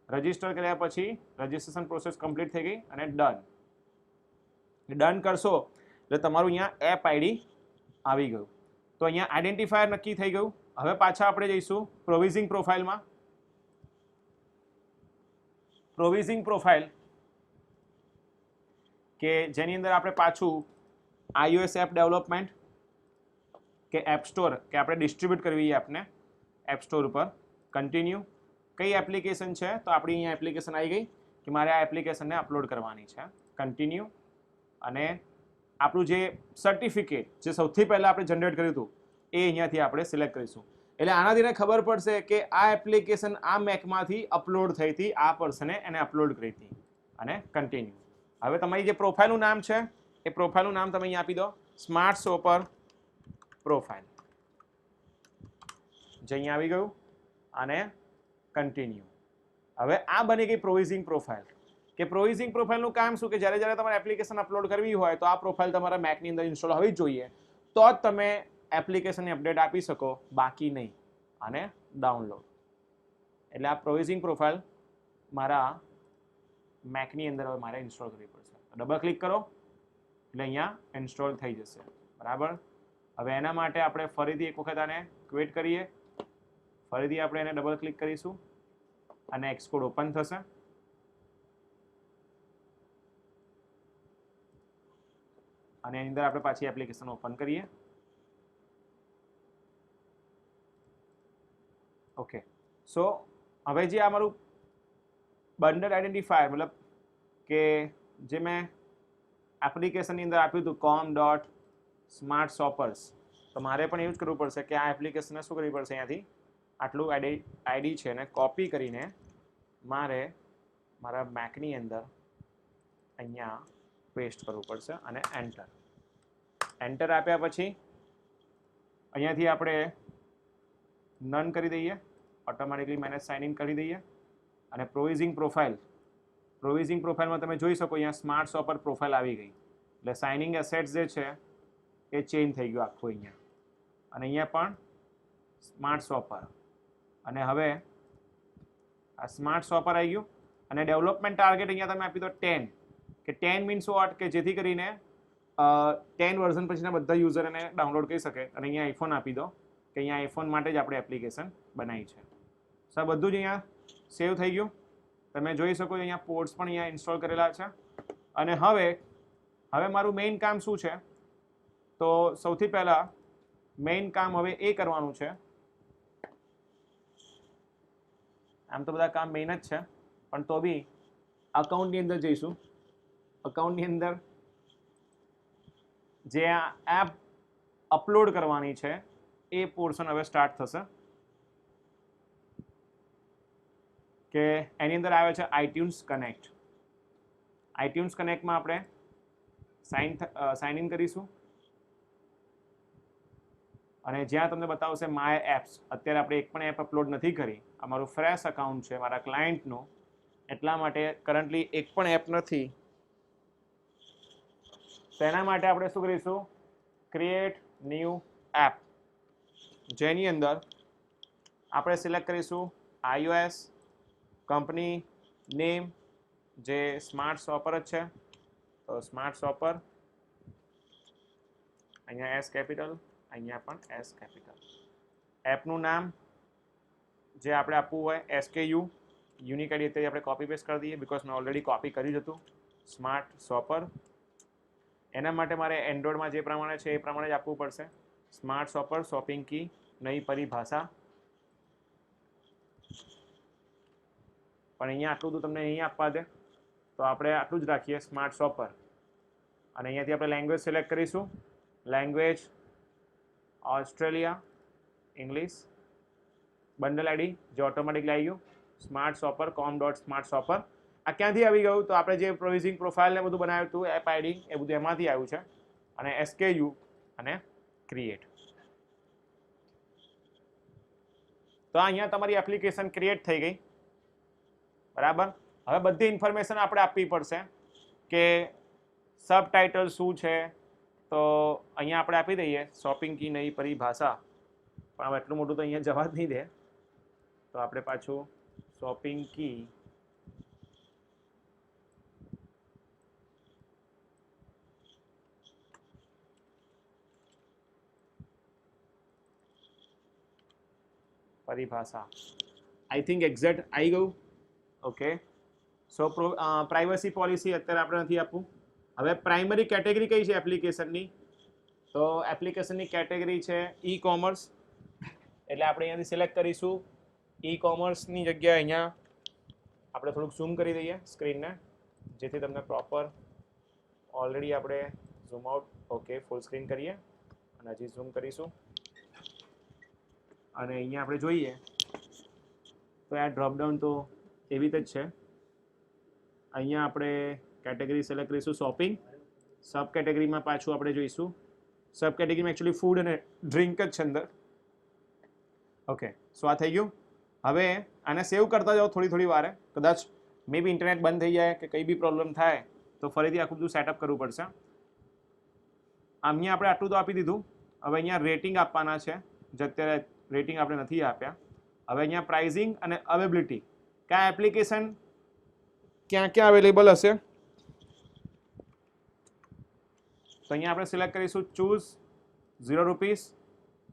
રજિસ્ટર કર્યા પછી રજિસ્ટ્રેશન પ્રોસેસ કમ્પ્લીટ થઈ ગઈ અને ડન કરશો એટલે તમારું અહીંયા એપ આઈડી આવી ગયું. તો અહીંયા આઈડેન્ટિફાયર નક્કી થઈ ગયું. હવે પાછા આપણે જઈશું પ્રોવિઝિંગ પ્રોફાઇલમાં. પ્રોવિઝિંગ પ્રોફાઇલ કે જેની અંદર આપણે પાછું iOS એપ ડેવલપમેન્ટ કે એપ સ્ટોર કે આપણે ડિસ્ટ્રીબ્યુટ કરવી એપને એપ સ્ટોર ઉપર. કન્ટિન્યુ. કઈ એપ્લિકેશન છે? તો આપણી અહીંયા એપ્લિકેશન આવી ગઈ કે મારે આ એપ્લિકેશનને અપલોડ કરવાની છે. કન્ટિન્યુ. અને આપણું જે સર્ટિફિકેટ જે સૌથી પહેલાં આપણે જનરેટ કર્યું હતું એ અહીંયાથી આપણે સિલેક્ટ કરીશું. એટલે આનાથી ખબર પડશે કે આ એપ્લિકેશન આ મેકમાંથી અપલોડ થઈ હતી, આ પર્સને એને અપલોડ કરી હતી. અને કન્ટિન્યુ. હવે તમારી જે પ્રોફાઇલનું નામ છે એ પ્રોફાઇલનું નામ તમે અહીંયા આપી દો, સ્માર્ટ શોપર પ્રોફાઇલ. જે અહીંયા આવી ગયું અને કન્ટિન્યુ. હવે આ બની ગઈ પ્રોવિઝિંગ પ્રોફાઇલ. કે પ્રોવિઝિંગ પ્રોફાઇલનું કામ શું કે જ્યારે તમારે એપ્લિકેશન અપલોડ કરવી હોય તો આ પ્રોફાઇલ તમારા મેકની અંદર ઇન્સ્ટોલ હોવી જ જોઈએ, તો જ તમે એપ્લિકેશનની અપડેટ આપી શકો, બાકી નહીં. અને ડાઉનલોડ. એટલે આ પ્રોવિઝિંગ પ્રોફાઇલ મારા મેકની અંદર હવે મારે ઇન્સ્ટોલ કરવી પડશે. ડબલ ક્લિક કરો એટલે અહીંયા ઇન્સ્ટોલ થઈ જશે. બરાબર. હવે એના માટે આપણે ફરીથી એક વખત આને ક્વિટ કરીએ. ફરીથી આપણે એને ડબલ ક્લિક કરીશું અને એક્સકોડ ઓપન થશે. અને એની અંદર આપણે પાછી એપ્લિકેશન ઓપન કરીએ. ઓકે, સો હવે જે આ મારું બંડલ આઈડેન્ટિફાયર મતલબ કે જે મેં એપ્લિકેશનની અંદર આપ્યું હતું com.smartShoppers, તો મારે પણ એવું જ કરવું પડશે કે આ એપ્લિકેશનને શું કરવી પડશે, અહીંયાથી આટલું આઈડી છે ને કોપી કરીને મારે મારા મેકની અંદર અહીંયા પેસ્ટ કરવું પડશે અને એન્ટર આપ્યા પછી અહીંયાથી આપણે નન કરી દઈએ, ઓટોમેટિકલી મેનેજ સાઇન ઇન કરી દઈએ. અને પ્રોવિઝિંગ પ્રોફાઇલમાં તમે જોઈ શકો અહીંયા સ્માર્ટ શોપર પ્રોફાઇલ આવી ગઈ. એટલે સાઇનિંગ એસેટ્સ જે છે એ ચેન્જ થઈ ગયું આખું અહીંયા. અને અહીંયા પણ સ્માર્ટ શોપર. અને હવે આ સ્માર્ટ શોપર આવી ગયું. અને ડેવલપમેન્ટ ટાર્ગેટ અહીંયા તમે આપી દો 10, કે 10 મીન્સ વોટ, કે જેથી કરીને 10 વર્ઝન પછીના બધા યુઝર એને ડાઉનલોડ કરી શકે. અને અહીંયા આઈફોન આપી દો કે અહીંયા આઈફોન માટે જ આપણે એપ્લિકેશન બનાવી છે. સર બધું જ અહીંયા સેવ થઈ ગયું. તમે જોઈ શકો અહીંયા પોર્ટ્સ પણ અહીંયા ઇન્સ્ટોલ કરેલા છે. અને હવે મારું મેઇન કામ શું છે? તો સૌથી પહેલાં મેઇન કામ હવે એ કરવાનું છે, આમ તો બધા કામ મેઇન જ છે પણ તો બી અકાઉન્ટની અંદર જઈશું. અકાઉન્ટની અંદર જે આ એપ અપલોડ કરવાની છે એ પોર્શન હવે સ્ટાર્ટ થશે. કે એની અંદર આવે છે આઈટ્યુન્સ કનેક્ટ. આઈટ્યુન્સ કનેક્ટમાં આપણે સાઇન ઇન કરીશું. અને જ્યાં તમને બતાવશે માય એપ્સ, અત્યારે આપણે એક પણ એપ અપલોડ નથી કરી. અમારું ફ્રેશ અકાઉન્ટ છે મારા ક્લાયન્ટનું, એટલા માટે કરન્ટલી એક પણ એપ નથી. તેના માટે આપણે શું કરીશું? ક્રિએટ ન્યૂ એપ, જેની અંદર આપણે સિલેક્ટ કરીશું iOS, કંપની નેમ જે સ્માર્ટ શોપર જ છે, તો સ્માર્ટ શોપર. અહીંયા એસ કેપિટલ, અહીંયા પણ એસ કેપિટલ. એપનું નામ જે આપણે આપવું હોય SKU, યુનિક આઈડી અત્યારે આપણે કોપી પેસ્ટ કરી દઈએ, બીકોઝ મેં ઓલરેડી કોપી કર્યું જ હતું. Smart shopper. એના માટે મારે એન્ડ્રોઈડમાં જે પ્રમાણે છે એ પ્રમાણે જ આપવું પડશે. સ્માર્ટ શોપર, શોપિંગ કી, નઈ પરિભાષા. પણ અહીંયા આટલું તો તમને નહીં આપવા દે, તો આપણે આટલું જ રાખીએ, સ્માર્ટ શોપર. અને અહીંયાથી આપણે લેંગ્વેજ સિલેક્ટ કરીશું. Language Australia, English. Bundle ID જે ઓટોમેટિકલી આવી ગયું, સ્માર્ટ શોપર કોમ ડોટ સ્માર્ટ શોપર. આ ક્યાંથી આવી ગયું? તો આપણે જે પ્રોવિઝિંગ પ્રોફાઇલ ને બધું બનાવ્યું હતું, એપ આઈડી, એ બધું એમાંથી આવ્યું છે. અને SKU અને ક્રિએટ. તો અહીંયા તમારી એપ્લિકેશન ક્રિએટ થઈ ગઈ, બરાબર. હવે બધી ઇન્ફોર્મેશન આપણે આપવી પડશે કે સબટાઇટલ શું છે. તો અહીંયા આપણે આપી દઈએ શોપિંગ કી નઈ પરિભાષા, પણ હવે એટલું મોટું તો અહીંયા જવા જ નહીં દે. તો આપણે પાછું શોપિંગ કી પરિભાષા, આઈ થિંક એક્ઝેક્ટ આવી ગયું. ઓકે. સો પ્રાઇવસી પોલિસી અત્યારે આપણે નથી આપવું. હવે પ્રાઇમરી કેટેગરી કઈ છે એપ્લિકેશનની? તો એપ્લિકેશનની કેટેગરી છે ઈ કોમર્સ. એટલે આપણે અહીંયાથી સિલેક્ટ કરીશું ઈ કોમર્સની જગ્યાએ અહીંયા આપણે થોડુંક ઝૂમ કરી દઈએ સ્ક્રીનને, જેથી તમને પ્રોપર ઓલરેડી આપણે ઝૂમ આઉટ. ઓકે, ફૂલ સ્ક્રીન કરીએ અને હજી ઝૂમ કરીશું. અને અહીંયા આપણે જોઈએ તો આ ડ્રોપડાઉન તો એવી જ છે. અહીંયા આપણે કેટેગરી સિલેક્ટ કરીશું શોપિંગ. સબ કેટેગરીમાં પાછું આપણે જોઈશું, સબ કેટેગરીમાં એકચ્યુઅલી ફૂડ અને ડ્રિંક જ છે અંદર. ઓકે, સો આ થઈ ગયું. હવે આને સેવ કરતા જાઓ થોડી વારે, કદાચ મે બી ઇન્ટરનેટ બંધ થઈ જાય કે કંઈ બી પ્રોબ્લેમ થાય તો ફરીથી આખું બધું સેટઅપ કરવું પડશે. અહીંયા આપણે આટલું તો આપી દીધું. હવે અહીંયા રેટિંગ આપવાના છે, જે અત્યારે રેટિંગ આપણે નથી આપ્યા. હવે અહીંયા પ્રાઇઝિંગ અને અવેબિલિટી, કે આ એપ્લિકેશન ક્યાં ક્યાં અવેલેબલ હશે. તો અહીંયા આપણે સિલેક્ટ કરીશું ચૂઝ ₹0,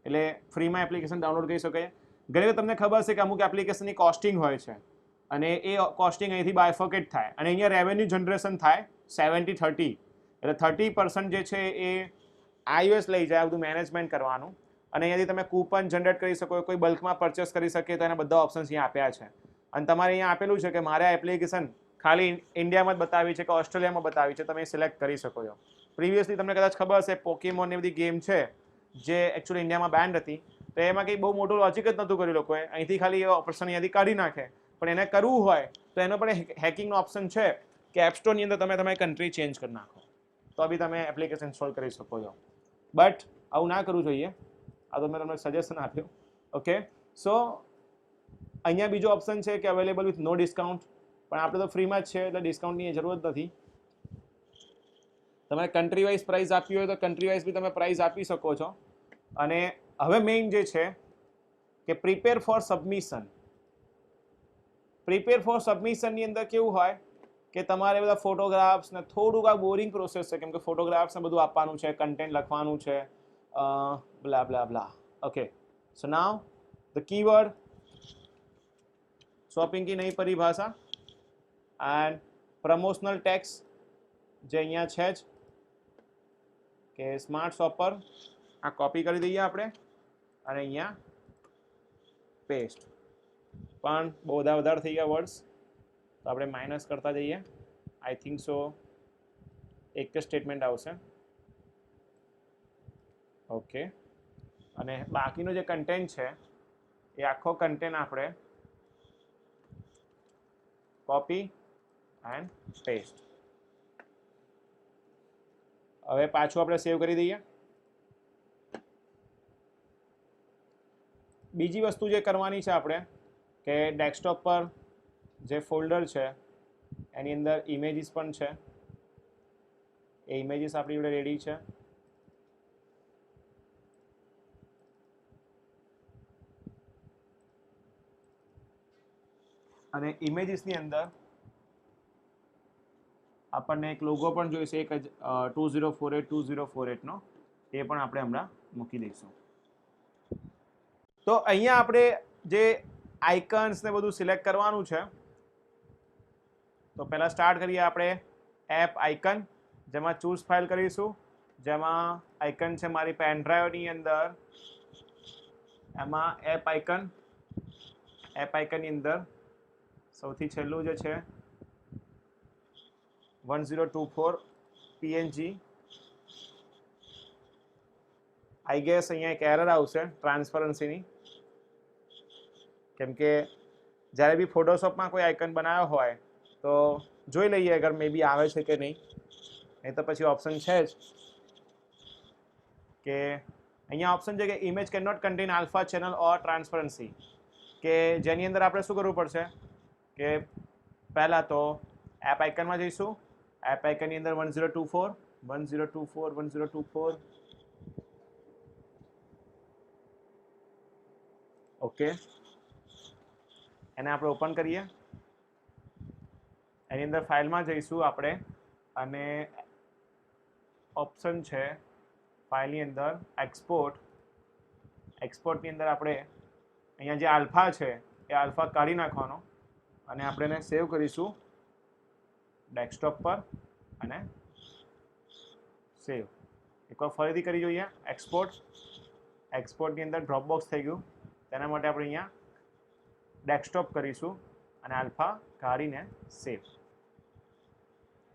એટલે ફ્રીમાં એપ્લિકેશન ડાઉનલોડ કરી શકાય. ઘણી વાર તમને ખબર છે કે અમુક એપ્લિકેશનની કોસ્ટિંગ હોય છે અને એ કોસ્ટિંગ અહીંથી બાયફોકેટ થાય અને અહીંયા રેવન્યુ જનરેશન થાય 70-30. એટલે 30% જે છે એ iOS લઈ જાય બધું મેનેજમેન્ટ કરવાનું. અને અહીંયાથી તમે કૂપન જનરેટ કરી શકો, કોઈ બલ્કમાં પરચેસ કરી શકે, તો એના બધા ઓપ્શન્સ અહીંયા આપ્યા છે. અને તમારે અહીંયા આપેલું છે કે મારે આ એપ્લિકેશન ખાલી ઇન્ડિયામાં જ બતાવી છે કે ઓસ્ટ્રેલિયામાં બતાવી છે, તમે સિલેક્ટ કરી શકો છો. પ્રિવિયસલી તમને કદાચ ખબર હશે પોકેમોન ને બધી ગેમ છે જે એકચ્યુઅલી ઇન્ડિયામાં બેન્ડ હતી, તો એમાં કંઈ બહુ મોટું લોજિક જ નહોતું કર્યું લોકોએ. અહીંથી ખાલી એ ઓપ્શન અહીંયાથી કાઢી નાખે. પણ એને કરવું હોય તો એનો પણ હેકિંગનો ઓપ્શન છે કે એપ સ્ટોરની અંદર તમે તમારી કન્ટ્રી ચેન્જ કરી નાખો તો બી તમે એપ્લિકેશન ઇન્સ્ટોલ કરી શકો છો. બટ આવું ના કરવું જોઈએ. આ તો મેં તમને સજેશન આપ્યું. ઓકે, સો અહીંયા બીજો ઓપ્શન છે કે અવેલેબલ વિથ નો ડિસ્કાઉન્ટ, પણ આપણે તો ફ્રીમાં જ છે એટલે ડિસ્કાઉન્ટની જરૂર જ નથી. તમે કન્ટ્રી વાઇઝ પ્રાઇસ આપવી હોય તો કન્ટ્રી વાઇઝ બી તમે પ્રાઇસ આપી શકો છો. અને હવે મેઇન જે છે કે prepare for submission. Prepare for સબમિશનની અંદર કેવું હોય કે તમારે બધા ફોટોગ્રાફ્સ ને થોડુંક આ બોરિંગ પ્રોસેસ છે, કેમ કે ફોટોગ્રાફ્સ ને બધું આપવાનું છે, કન્ટેન્ટ લખવાનું છે, blah blah blah. Okay, so now the keyword shopping की नई परिभाषा and promotional text જે અહીંયા છે જ કે સ્માર્ટ શોપર, આ કોપી કરી દઈએ આપણે અને અહીંયા પેસ્ટ. પણ બહુ વધારે થઈ ગયા વર્ડ્સ, તો આપણે માઇનસ કરતા જઈએ. આઈ થિંક સો એક જ સ્ટેટમેન્ટ આવશે. ઓકે, અને બાકીનો જે કન્ટેન્ટ છે એ આખો કન્ટેન્ટ આપણે કોપી એન્ડ પેસ્ટ. હવે પાછું આપણે સેવ કરી દઈએ. બીજી વસ્તુ જે કરવાની છે આપણે કે ડેસ્કટોપ પર જે ફોલ્ડર છે એની અંદર ઇમેજીસ પણ છે. એ ઇમેજીસ આપણી જોડે રેડી છે. અને ઇમેજીસની અંદર આપણને એક લોગો પણ જોઈશે, એક 2048 નો, એ પણ આપણે હમણાં મૂકી દઈશું. તો અહીંયા આપણે જે આઇકન્સ ને બધું સિલેક્ટ કરવાનું છે. તો પહેલા સ્ટાર્ટ કરીએ આપણે એપ આઇકન, જેમાં ચૂઝ ફાઇલ કરીશું, જેમાં આઇકન છે મારી પેન ડ્રાઈવની અંદર. એમાં એપ આઇકનની અંદર સૌથી છેલ્લું જે છે 1024 PNG. આઈ ગેસ અહીંયા એક એરર આવશે ટ્રાન્સપરન્સીની. કેમ કે જ્યારે બી ફોટોશોપમાં કોઈ આઇકન બનાવ્યો હોય તો જોઈ લઈએ અગર મે બી આવે છે કે નહીં તો પછી ઓપ્શન છે જ કે અહીંયા ઓપ્શન છે કે image can not contain alpha channel or transparency, કે જેની અંદર આપણે શું કરવું પડશે કે પહેલાં તો એપ આઇકનમાં જઈશું. એપ આઇકનની અંદર 1024 ઓકે, એને આપણે ઓપન કરીએ. એની અંદર ફાઇલમાં જઈશું આપણે અને ઓપ્શન છે ફાઇલની અંદર એક્સપોર્ટની અંદર આપણે અહીંયા જે આલ્ફા છે એ આલ્ફા કાઢી નાખવાનો અને આપણે એને સેવ કરીશું ડેસ્કટોપ પર અને સેવ. એકવાર ફરીથી કરી જોઈએ. એક્સપોર્ટની અંદર ડ્રોપબોક્સ થઈ ગયું, તેના માટે આપણે અહીંયા ડેસ્કટોપ કરીશું અને આલ્ફા કાઢીને સેવ.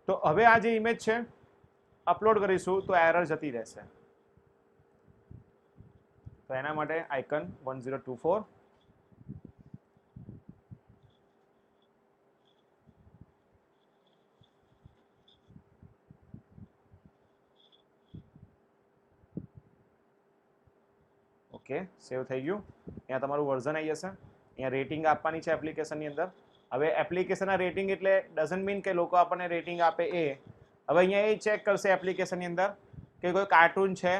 તો હવે આ જે ઇમેજ છે અપલોડ કરીશું તો એરર જતી રહેશે. તો એના માટે આઇકન 1024 ઓકે, સેવ થઈ ગયું. અહીંયા તમારું વર્ઝન આવી જશે. અહીંયા રેટિંગ આપવાની છે એપ્લિકેશનની અંદર. હવે એપ્લિકેશનના રેટિંગ એટલે ડઝન્ટ મીન કે લોકો આપણને રેટિંગ આપે એ. હવે અહીંયા એ ચેક કરશે એપ્લિકેશનની અંદર કે કોઈ કાર્ટૂન છે,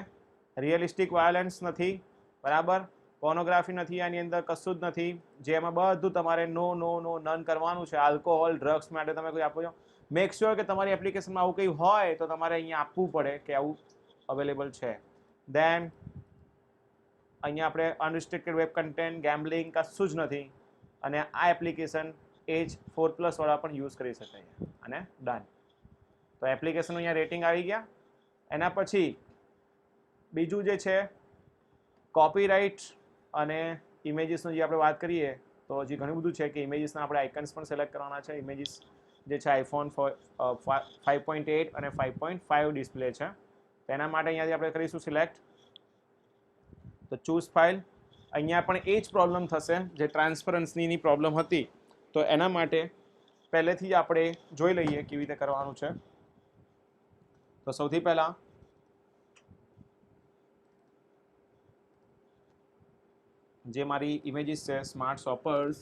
રિયલિસ્ટિક વાયોલન્સ નથી, બરાબર, પોર્નોગ્રાફી નથી, આની અંદર કશું જ નથી, જે એમાં બધું તમારે નો નન કરવાનું છે. આલ્કોહોલ, ડ્રગ્સ માટે તમે કોઈ આપો છો, મેક શ્યોર કે તમારી એપ્લિકેશનમાં આવું કંઈ હોય તો તમારે અહીંયા આપવું પડે કે આવું અવેલેબલ છે. દેન અહીંયા આપણે અનરિસ્ટ્રિક્ટેડ વેબ કન્ટેન્ટ, ગેમ્બલિંગ કશું જ નથી અને આ એપ્લિકેશન એજ 4+ વાળા પણ યુઝ કરી શકાય અને ડન. તો એપ્લિકેશનનું અહીંયા રેટિંગ આવી ગયા. એના પછી બીજું જે છે કોપીરાઇટ અને ઇમેજીસની જે આપણે વાત કરીએ તો હજી ઘણું બધું છે કે ઇમેજીસના આપણે આઇકન્સ પણ સિલેક્ટ કરવાના છે. ઇમેજીસ જે છે આઈફોન 5.8 અને 5.5 ડિસ્પ્લે છે, તેના માટે અહીંયાથી આપણે કરીશું સિલેક્ટ. તો ચૂઝ ફાઇલ. અહીંયા પણ એ જ પ્રોબ્લેમ થશે જે ટ્રાન્સપરન્સીની પ્રોબ્લેમ હતી, તો એના માટે પહેલેથી જ આપણે જોઈ લઈએ કેવી રીતે કરવાનું છે. તો સૌથી પહેલાં જે મારી ઇમેજીસ છે સ્માર્ટ શોપર્સ,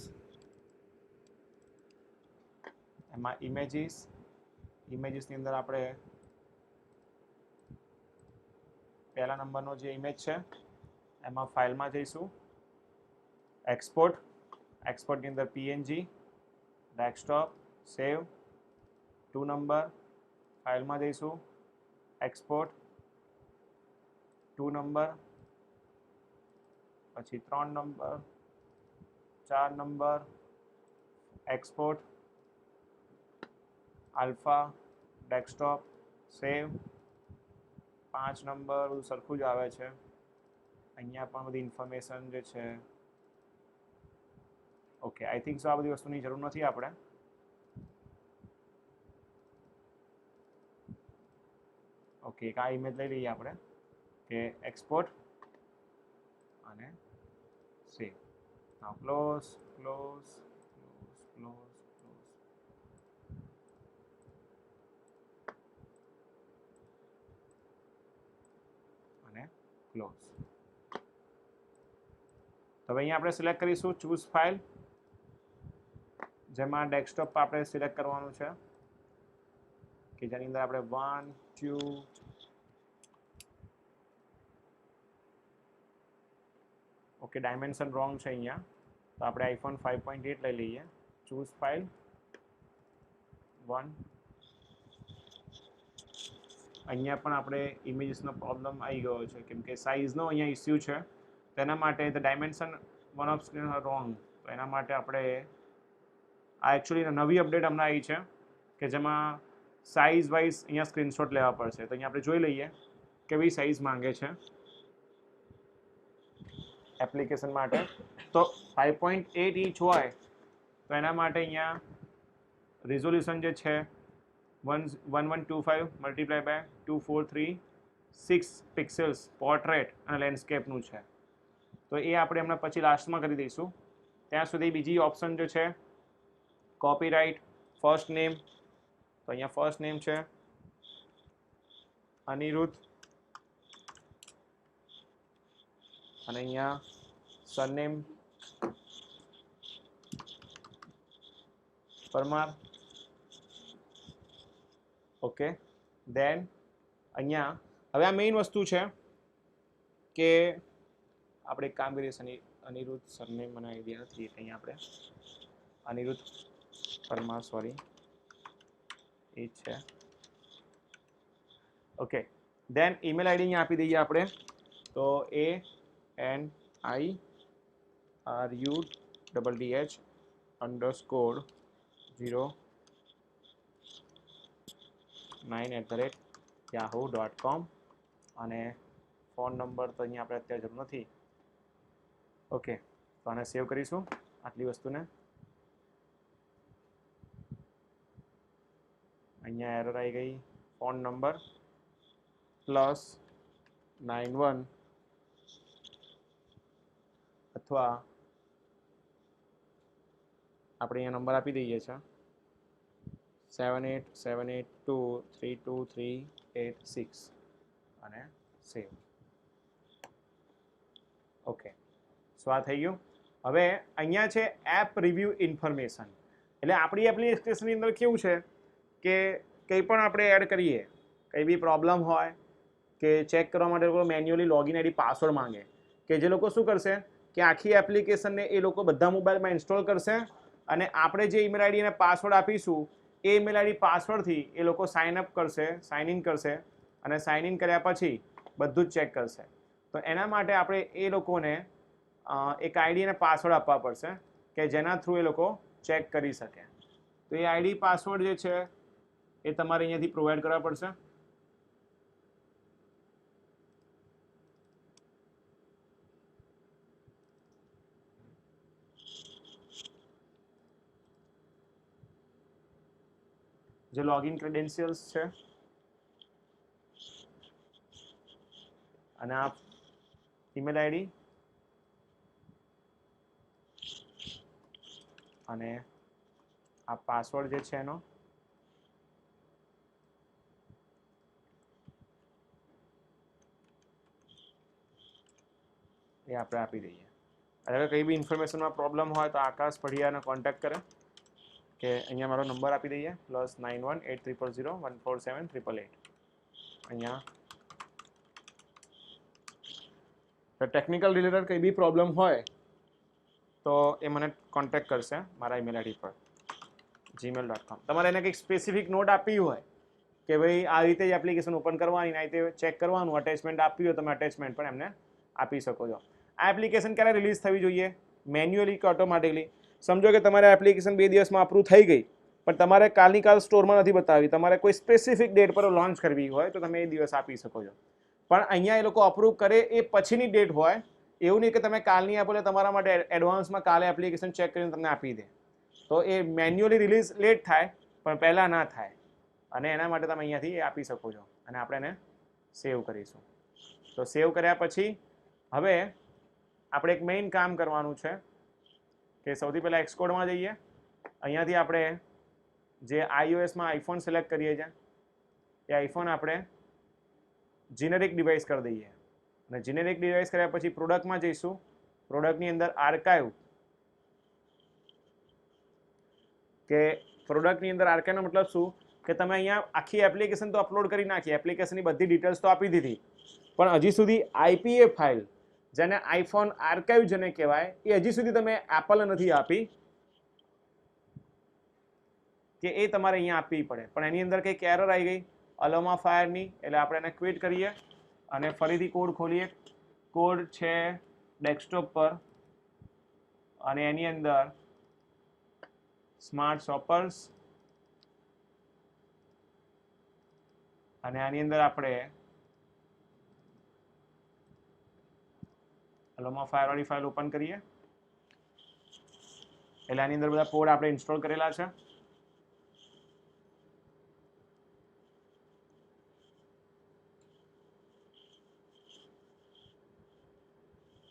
એમાં ઇમેજીસની અંદર આપણે પહેલા નંબરનો જે ઇમેજ છે એમાં ફાઇલમાં જઈશું, એક્સપોર્ટની અંદર પીએનજી, ડેસ્કટોપ, સેવ. 2 નંબર ફાઇલમાં જઈશું, એક્સપોર્ટ, 2 નંબર, પછી 3 number, 4 number, export, alpha, desktop, save. 5 number બધું સરખું જ આવે છે. અહીંયા પણ બધી ઇન્ફોર્મેશન જે છે ઓકે, આઈ થિંક સો આ બધી વસ્તુની જરૂર નથી આપણે. ઓકે, એક આ ઇમેજ લઈ લઈએ આપણે કે એક્સપોર્ટ અને સેવ. નાઉ ક્લોઝ અને ક્લોઝ. તો હવે અહીંયા આપણે સિલેક્ટ કરીશું ચૂઝ ફાઇલ, જેમાં ડેસ્કટોપ આપણે સિલેક્ટ કરવાનું છે કે જેની અંદર આપણે 1 2 ઓકે, ડાયમેન્શન રોંગ છે અહીંયા, તો આપણે આઈફોન 5.8 લઈ લઈએ. Choose file 1. અહીંયા પણ આપણે ઇમેજીસનો પ્રોબ્લેમ આવી ગયો છે કેમ કે સાઇઝનો અહીંયા ઇસ્યુ છે, તેના માટે the dimension one of screen wrong. તો એના માટે આપણે આ એકચ્યુઅલી નવી અપડેટ હમણાં આવી છે કે જેમાં સાઇઝ વાઇઝ અહીંયા સ્ક્રીનશોટ લેવા પડશે. તો અહીંયા આપણે જોઈ લઈએ કેવી સાઇઝ માંગે છે એપ્લિકેશન માટે. તો 5.8 ઇંચ હોય તો એના માટે અહીંયા રિઝોલ્યુશન જે છે 1125 મલ્ટીપ્લાય બાય 2436 પિક્સેલ્સ પોર્ટ્રેટ અને લેન્ડસ્કેપનું છે. તો એ આપણે હમણાં પછી લાસ્ટમાં કરી દઈશું. ત્યાં સુધી બીજી ઓપ્શન જે છે કોપીરાઇટ ફર્સ્ટ નેમ, તો અહીંયા ફર્સ્ટ નેમ છે અનિરુદ્ધ અને અહીંયા સરનેમ પરમાર. ઓકે, દેન અહીંયા હવે આ મેઇન વસ્તુ છે કે આપણે એક કામ કરીએ, અનિરુદ્ધ સરનેમ મને આઈડિયા નથી એટલે અહીંયા આપણે અનિરુદ્ધ પરમાર, સોરી એ છે. ઓકે, દેન ઈમેલ આઈડી અહીંયા આપી દઈએ આપણે, તો ANIRUDDH_09@yahoo.com અને ફોન નંબર તો અહીંયા આપણે અત્યારે જરૂર નથી. ઓકે, તો આને સેવ કરીશું આટલી વસ્તુને. અહીંયા એરર આવી ગઈ, ફોન નંબર +91 અથવા આપણે અહીંયા નંબર આપી દઈએ છીએ 7878232386 અને સેવ. ઓકે, સો આ થઈ ગયું. હવે અહીંયા છે એપ રિવ્યુ ઇન્ફોર્મેશન, એટલે આપણી એપ્લિકેશનની અંદર કેવું છે કે કંઈ પણ આપણે એડ કરીએ, કંઈ બી પ્રોબ્લેમ હોય કે ચેક કરવા માટે લોકો મેન્યુઅલી લોગિન આઈડી પાસવર્ડ માંગે, કે જે લોકો શું કરશે કે આખી એપ્લિકેશનને એ લોકો બધા મોબાઈલમાં ઇન્સ્ટોલ કરશે અને આપણે જે ઈમેલ આઈડી અને પાસવર્ડ આપીશું એ ઈમેલ આઈડી પાસવર્ડથી એ લોકો સાઇન અપ કરશે, સાઇન ઇન કરશે અને સાઇન ઇન કર્યા પછી બધું જ ચેક કરશે. તો એના માટે આપણે એ લોકોને એક આઈડી અને પાસવર્ડ આપવા પડશે કે જેના થ્રુ એ લોકો ચેક કરી શકે. તો એ આઈડી પાસવર્ડ જે છે એ તમારે અહીંયાથી પ્રોવાઈડ કરવા પડશે. જે લોગિન ક્રેડેન્શિયલ્સ છે અને આ ઈમેલ આઈડી અને આ પાસવર્ડ જે છે એનો એ આપણે આપી દઈએ. અને કંઈ બી ઇન્ફોર્મેશનમાં પ્રોબ્લેમ હોય તો આકાશ પઢિયાને કોન્ટેક્ટ કરે કે અહીંયા મારો નંબર આપી દઈએ +9180014788. અહીંયા ટેકનિકલ રિલેટેડ કંઈ બી પ્રોબ્લેમ હોય તો એ મને કોન્ટેક્ટ કરશે મારા ઈમેલ આઈડી પર gmail.com. તમારે એને કંઈક સ્પેસિફિક નોટ આપવી હોય કે ભાઈ આ રીતે જ એપ્લિકેશન ઓપન કરવાની, આ રીતે ચેક કરવાનું, અટેચમેન્ટ આપવી હોય તમે અટેચમેન્ટ પણ એમને આપી શકો છો. આ એપ્લિકેશન ક્યારે રિલીઝ થવી જોઈએ, મેન્યુઅલી કે ઓટોમેટિકલી? સમજો કે તમારે એપ્લિકેશન 2 દિવસમાં અપ્રૂવ થઈ ગઈ પણ તમારે કાલની કાલ સ્ટોરમાં નથી બતાવી, તમારે કોઈ સ્પેસિફિક ડેટ પર લોન્ચ કરવી હોય તો તમે એ દિવસ આપી શકો છો. પણ અહીંયા એ લોકો અપ્રૂવ કરે એ પછીની ડેટ હોય, એવું નહીં કે તમે કાલની આપો એટલે તમારા માટે એડવાન્સમાં કાલે એપ્લિકેશન ચેક કરીને તમને આપી દે. તો એ મેન્યુઅલી રિલીઝ લેટ થાય પણ પહેલાં ના થાય, અને એના માટે તમે અહીંયાથી આપી શકો છો. અને આપણે એને સેવ કરીશું. તો સેવ કર્યા પછી હવે આપણે એક મેઇન કામ કરવાનું છે કે સૌથી પહેલાં એક્સકોડમાં જઈએ. અહીંયાથી આપણે જે iOSમાં આઈફોન સિલેક્ટ કરીએ છીએ એ આઈફોન આપણે જીનેરિક ડિવાઇસ કરી દઈએ. અને જીનેરિક ડિવાઇસ કર્યા પછી પ્રોડક્ટમાં જઈશું. પ્રોડક્ટની અંદર આર્કાઇવ, કે પ્રોડક્ટની અંદર આર્કાઇવનો મતલબ શું કે તમે અહીંયા આખી એપ્લિકેશન તો અપલોડ કરી નાખી, એપ્લિકેશનની બધી ડિટેલ્સ તો આપી દીધી, પણ હજી સુધી આઈપીએ ફાઇલ જેને આઈફોન આર્કાઇવ જેને કહેવાય એ હજી સુધી તમે એપલ નથી આપી, કે એ તમારે અહીંયા આપવી પડે. પણ એની અંદર કંઈક એરર આવી ગઈ અલોમા ફાયરની, એટલે આપણે એને ક્વિટ કરીએ અને ફરીથી કોડ ખોલીએ. કોડ છે ડેસ્કટોપ પર અને એની અંદર સ્માર્ટ શોપર્સ અને આની અંદર આપણે અલોમા ફાયરવાળી ફાઇલ ઓપન કરીએ. એટલે આની અંદર બધા કોડ આપણે ઇન્સ્ટોલ કરેલા છે.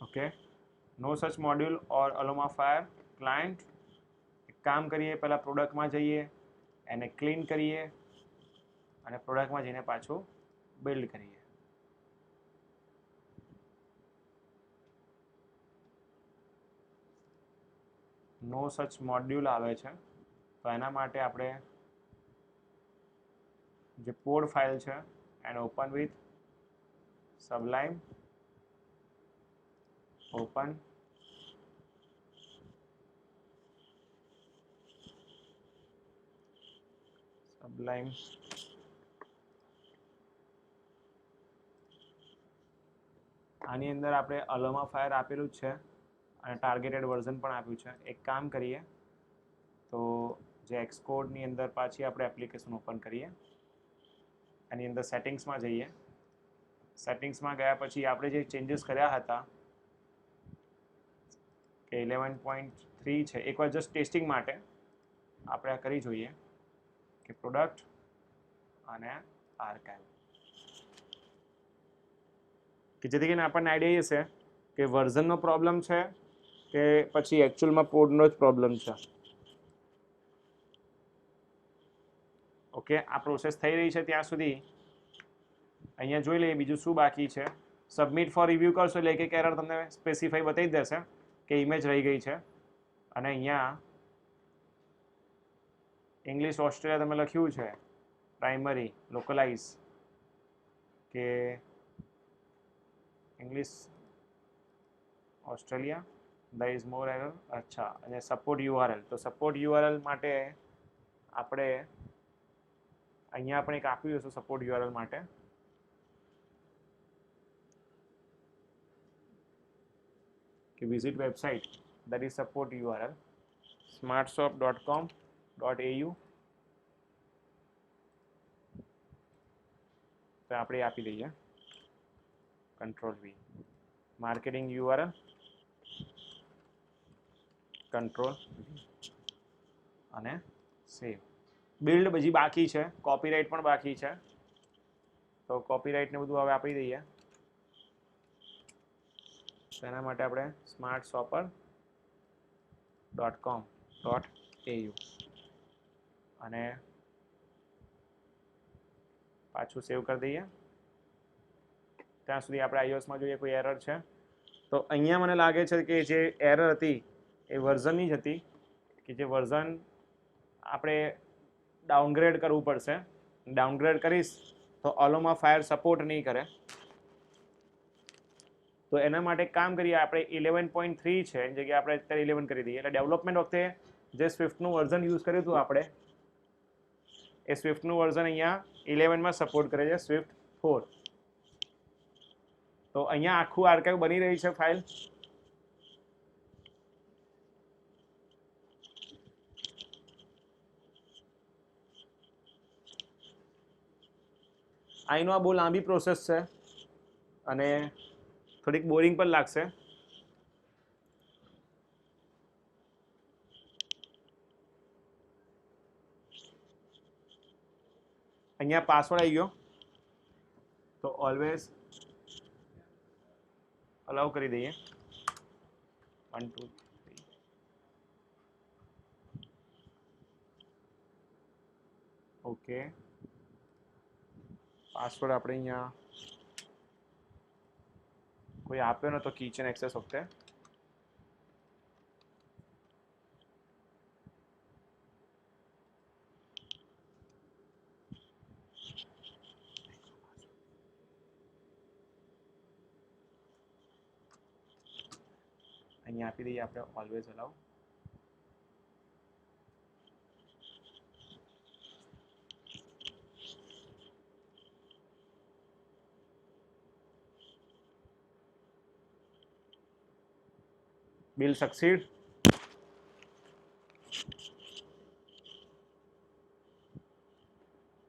Okay, no such module or Aloma Fire client. એક કામ કરીએ, પહેલાં પ્રોડક્ટમાં જઈએ, એને ક્લીન કરીએ અને પ્રોડક્ટમાં જઈને પાછું બિલ્ડ કરીએ. નો સચ મોડ્યુલ આવે છે, તો એના માટે આપણે જે કોડ ફાઇલ છે એને ઓપન વિથ સબલાઇમ, ઓપન સબલાઇમ. આની અંદર આપણે અલોમા ફાયર આપેલું જ છે અને ટાર્ગેટેડ વર્ઝન પણ આપ્યું છે. એક કામ કરીએ તો જે એક્સકોડની અંદર પાછી આપણે એપ્લિકેશન ઓપન કરીએ, એની અંદર સેટિંગ્સમાં જઈએ. સેટિંગ્સમાં ગયા પછી આપણે જે ચેન્જીસ કર્યા હતા કે 11.3 છે, એકવાર જસ્ટ ટેસ્ટિંગ માટે આપણે આ કરી જોઈએ કે પ્રોડક્ટ અને આર્કાઇવ, કે જેથી કરીને આપણને આઈડિયા હશે કે વર્ઝનનો પ્રોબ્લેમ છે કે પછી એકચ્યુઅલમાં કોડનો જ પ્રોબ્લેમ છે. ઓકે, આ પ્રોસેસ થઈ રહી છે ત્યાં સુધી અહીંયા જોઈ લઈએ બીજું શું બાકી છે. સબમિટ ફોર રિવ્યૂ કરશો એટલે એક એરર તમને સ્પેસિફાઈ બતાવી દેશે કે ઇમેજ રહી ગઈ છે. અને અહીંયા ઇંગ્લિશ ઓસ્ટ્રેલિયા તમે લખ્યું છે, પ્રાઇમરી લોકલાઇઝ કે English Australia, the is more error. અચ્છા, અને સપોર્ટ યુઆરએલ, તો સપોર્ટ યુઆરએલ માટે આપણે અહીંયા આપણે એક આપ્યું હશે સપોર્ટ યુઆરએલ માટે. કે visit website that is support URL smartshop.com.au. તો આપણે આપી દઈએ Ctrl V. Marketing URL Ctrl અને સેવ. બિલ્ડ બીજી બાકી છે, કોપીરાઇટ પણ બાકી છે, તો કોપીરાઇટને બધું હવે આપી દઈએ. તેના માટે આપણે smartshopper.com.au અને પાછું સેવ કરી દઈએ. ત્યાં સુધી આપણે iOSમાં જોઈએ કોઈ એરર છે તો અહીંયા મને લાગે છે કે જે એરર હતી એ વર્ઝનની જ હતી, કે જે વર્ઝન આપણે ડાઉનગ્રેડ કરવું પડશે. ડાઉનગ્રેડ કરીશ તો અલોમા ફાયર સપોર્ટ નહીં કરે. તો એના માટે કામ કરીએ, આપણે 11.3 છે એની જગ્યાએ આપણે અત્યારે 11 કરી દઈએ. એટલે ડેવલપમેન્ટ વખતે જે સ્વિફ્ટનું વર્ઝન યુઝ કર્યું હતું આપણે, એ સ્વિફ્ટનું વર્ઝન અહીંયા 11માં સપોર્ટ કરે છે, સ્વિફ્ટ 4. તો અહીંયા આખું આર્કાઇવ બની રહી છે ફાઇલ. આઈનો આ બહુ લાંબી પ્રોસેસ છે અને થોડીક બોરિંગ પણ લાગશે. અહીંયા પાસવર્ડ આવી ગયો તો ઓલવેઝ અલાઉ કરી દઈએ. 1 2 3. ઓકે, પાસવર્ડ આપણે અહીંયા કોઈ આપ્યો નતો કિચન એક્સેસ વખતે. અહીંયા આપી દઈએ આપણે ઓલવેઝ અલાઉ. Build succeed.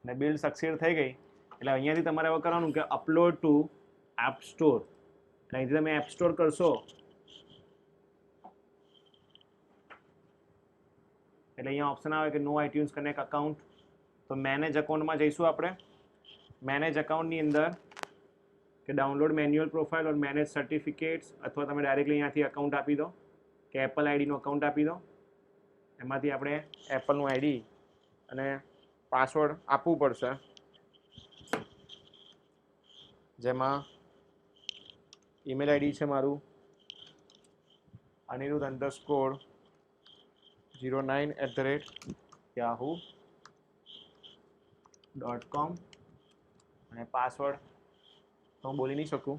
અને બિલ સક્સીડ થઈ ગઈ એટલે અહીંયાથી તમારે હવે કરવાનું કે અપલોડ ટુ એપ સ્ટોર. અહીંથી તમે એપ સ્ટોર કરશો એટલે અહીંયા ઓપ્શન આવે કે નો આઈટ્યુન્સ કનેક્ટ અકાઉન્ટ. તો મેનેજ અકાઉન્ટમાં જઈશું આપણે. મેનેજ અકાઉન્ટની અંદર કે ડાઉનલોડ મેન્યુઅલ પ્રોફાઇલ ઓર મેનેજ સર્ટિફિકેટ્સ, અથવા તમે ડાયરેક્ટલી અહીંયાથી અકાઉન્ટ આપી દો કે કે એપલ આઈડીનું અકાઉન્ટ આપી દો, એમાંથી આપણે એપલનું આઈડી અને પાસવર્ડ આપવું પડશે, જેમાં ઈમેલ આઈડી છે મારું anirudh_09@yahoo.com અને પાસવર્ડ તો હું બોલી નહીં શકું.